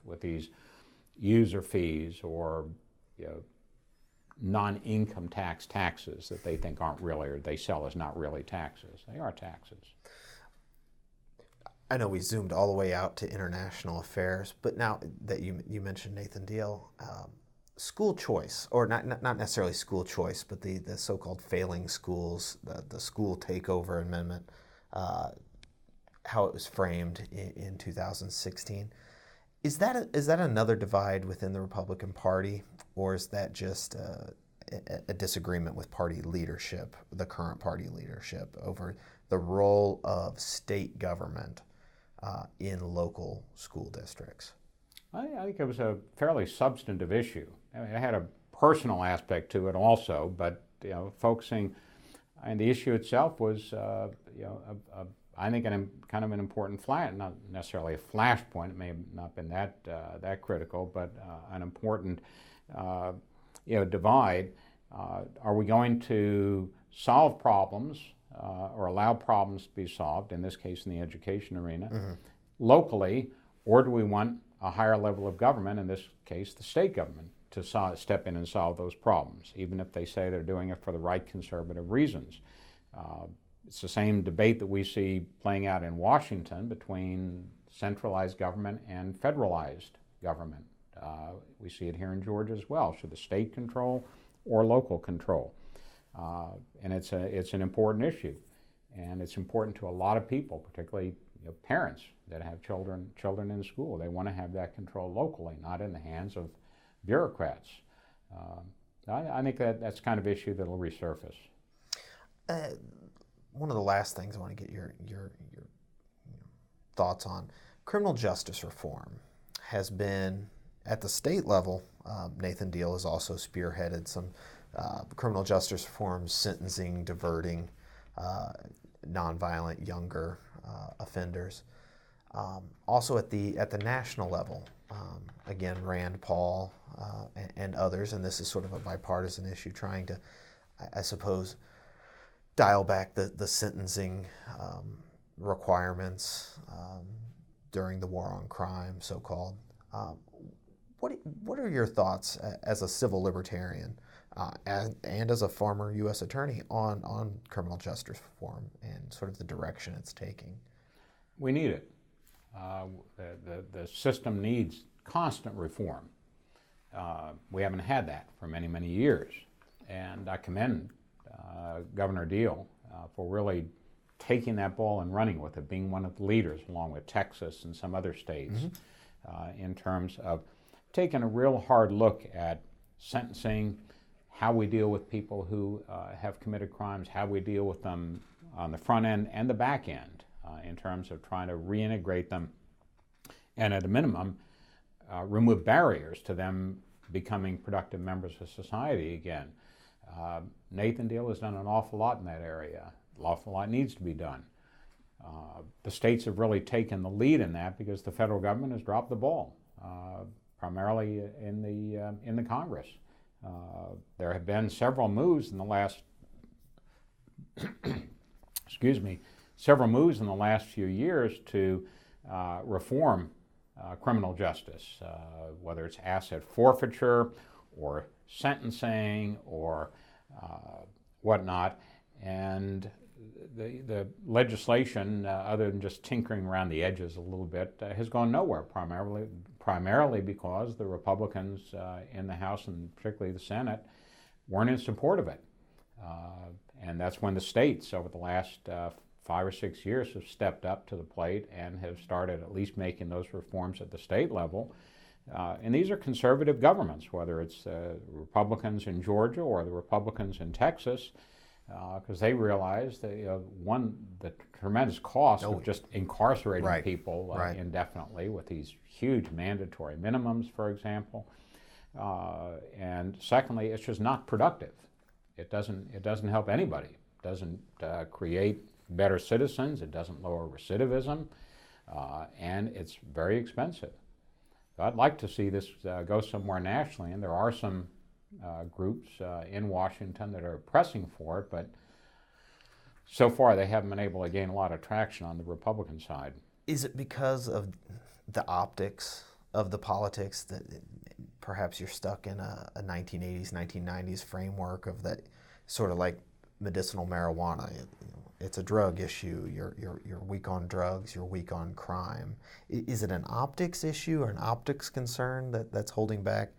with these user fees or non-income taxes that they think aren't really, or they sell as not really taxes. They are taxes. I know we zoomed all the way out to international affairs, but now that you mentioned Nathan Deal, school choice, or not necessarily school choice, but the so-called failing schools, the school takeover amendment, how it was framed in 2016. Is that another divide within the Republican Party, or is that just a disagreement with party leadership, the current party leadership, over the role of state government in local school districts? I think it was a fairly substantive issue. I mean, it had a personal aspect to it also, but focusing, and the issue itself was, I think kind of an important not necessarily a flashpoint. It may have not been that critical, but an important divide. Are we going to solve problems or allow problems to be solved, in this case in the education arena, locally, or do we want a higher level of government, in this case the state government, to step in and solve those problems, even if they say they're doing it for the right conservative reasons? It's the same debate that we see playing out in Washington between centralized government and federalized government. We see it here in Georgia as well. Should the state control or local control? And it's an important issue, and it's important to a lot of people, particularly parents that have children in school. They want to have that control locally, not in the hands of bureaucrats. I think that's kind of issue that will resurface. One of the last things I want to get your thoughts on, criminal justice reform has been, at the state level, Nathan Deal has also spearheaded some criminal justice reform, sentencing, diverting nonviolent younger offenders. Also at the national level, again, Rand Paul and others, and this is sort of a bipartisan issue, trying to, I suppose, dial back the sentencing requirements during the war on crime, so-called. What are your thoughts as a civil libertarian and as a former U.S. attorney on criminal justice reform and sort of the direction it's taking? We need it. The system needs constant reform. We haven't had that for many, many years, and I commend Governor Deal for really taking that ball and running with it, being one of the leaders along with Texas and some other states in terms of taking a real hard look at sentencing, how we deal with people who have committed crimes, how we deal with them on the front end and the back end in terms of trying to reintegrate them and at a minimum remove barriers to them becoming productive members of society again. Nathan Deal has done an awful lot in that area. An awful lot needs to be done. The states have really taken the lead in that because the federal government has dropped the ball, primarily in the Congress. There have been several moves in the last several moves in the last few years to reform criminal justice, whether it's asset forfeiture or sentencing or whatnot. And the legislation, other than just tinkering around the edges a little bit, has gone nowhere, primarily because the Republicans in the House and particularly the Senate weren't in support of it. And that's when the states over the last 5 or 6 years have stepped up to the plate and have started at least making those reforms at the state level. And these are conservative governments, whether it's Republicans in Georgia or the Republicans in Texas, because they realize the tremendous cost of just incarcerating people indefinitely with these huge mandatory minimums, for example. And secondly, it's just not productive. It doesn't help anybody. It doesn't create better citizens. It doesn't lower recidivism, and it's very expensive. So I'd like to see this go somewhere nationally, and there are some groups in Washington that are pressing for it, but so far they haven't been able to gain a lot of traction on the Republican side. Is it because of the optics of the politics that perhaps you're stuck in a 1980s, 1990s framework of that sort of like medicinal marijuana? It's a drug issue. You're weak on drugs. You're weak on crime. Is it an optics issue or an optics concern that's holding back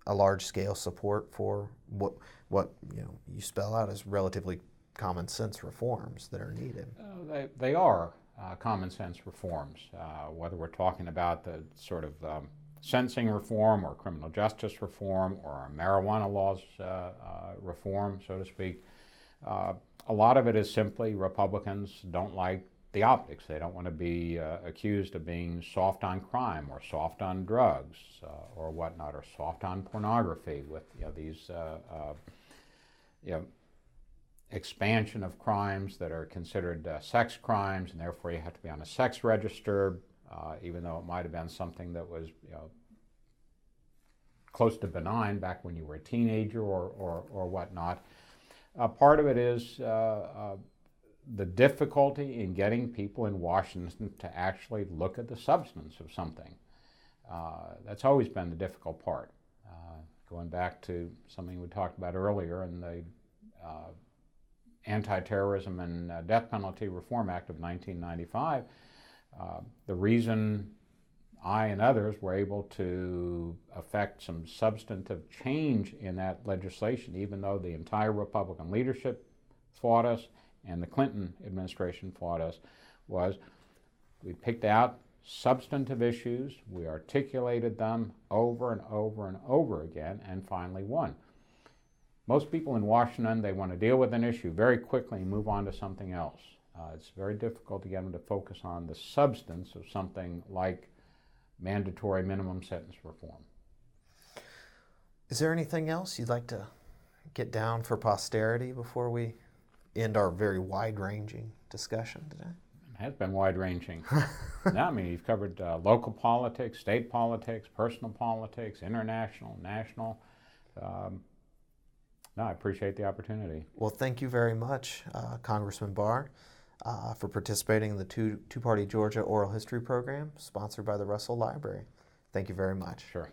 a large-scale support for what you spell out as relatively common sense reforms that are needed? They are common sense reforms, whether we're talking about the sort of sentencing reform or criminal justice reform or marijuana laws reform, so to speak. A lot of it is simply Republicans don't like the optics. They don't want to be accused of being soft on crime or soft on drugs or whatnot, or soft on pornography with these expansion of crimes that are considered sex crimes, and therefore you have to be on a sex register, even though it might have been something that was close to benign back when you were a teenager or whatnot. Part of it is the difficulty in getting people in Washington to actually look at the substance of something. That's always been the difficult part. Going back to something we talked about earlier in the Anti-Terrorism and Death Penalty Reform Act of 1995, the reason I and others were able to affect some substantive change in that legislation, even though the entire Republican leadership fought us and the Clinton administration fought us, was we picked out substantive issues, we articulated them over and over and over again, and finally won. Most people in Washington, they want to deal with an issue very quickly and move on to something else. It's very difficult to get them to focus on the substance of something like mandatory minimum sentence reform. Is there anything else you'd like to get down for posterity before we end our very wide-ranging discussion today? It has been wide-ranging. No, I mean, you've covered local politics, state politics, personal politics, international, national. No, I appreciate the opportunity. Well, thank you very much, Congressman Barr, for participating in the Two-Party Georgia Oral History Program, sponsored by the Russell Library. Thank you very much. Sure.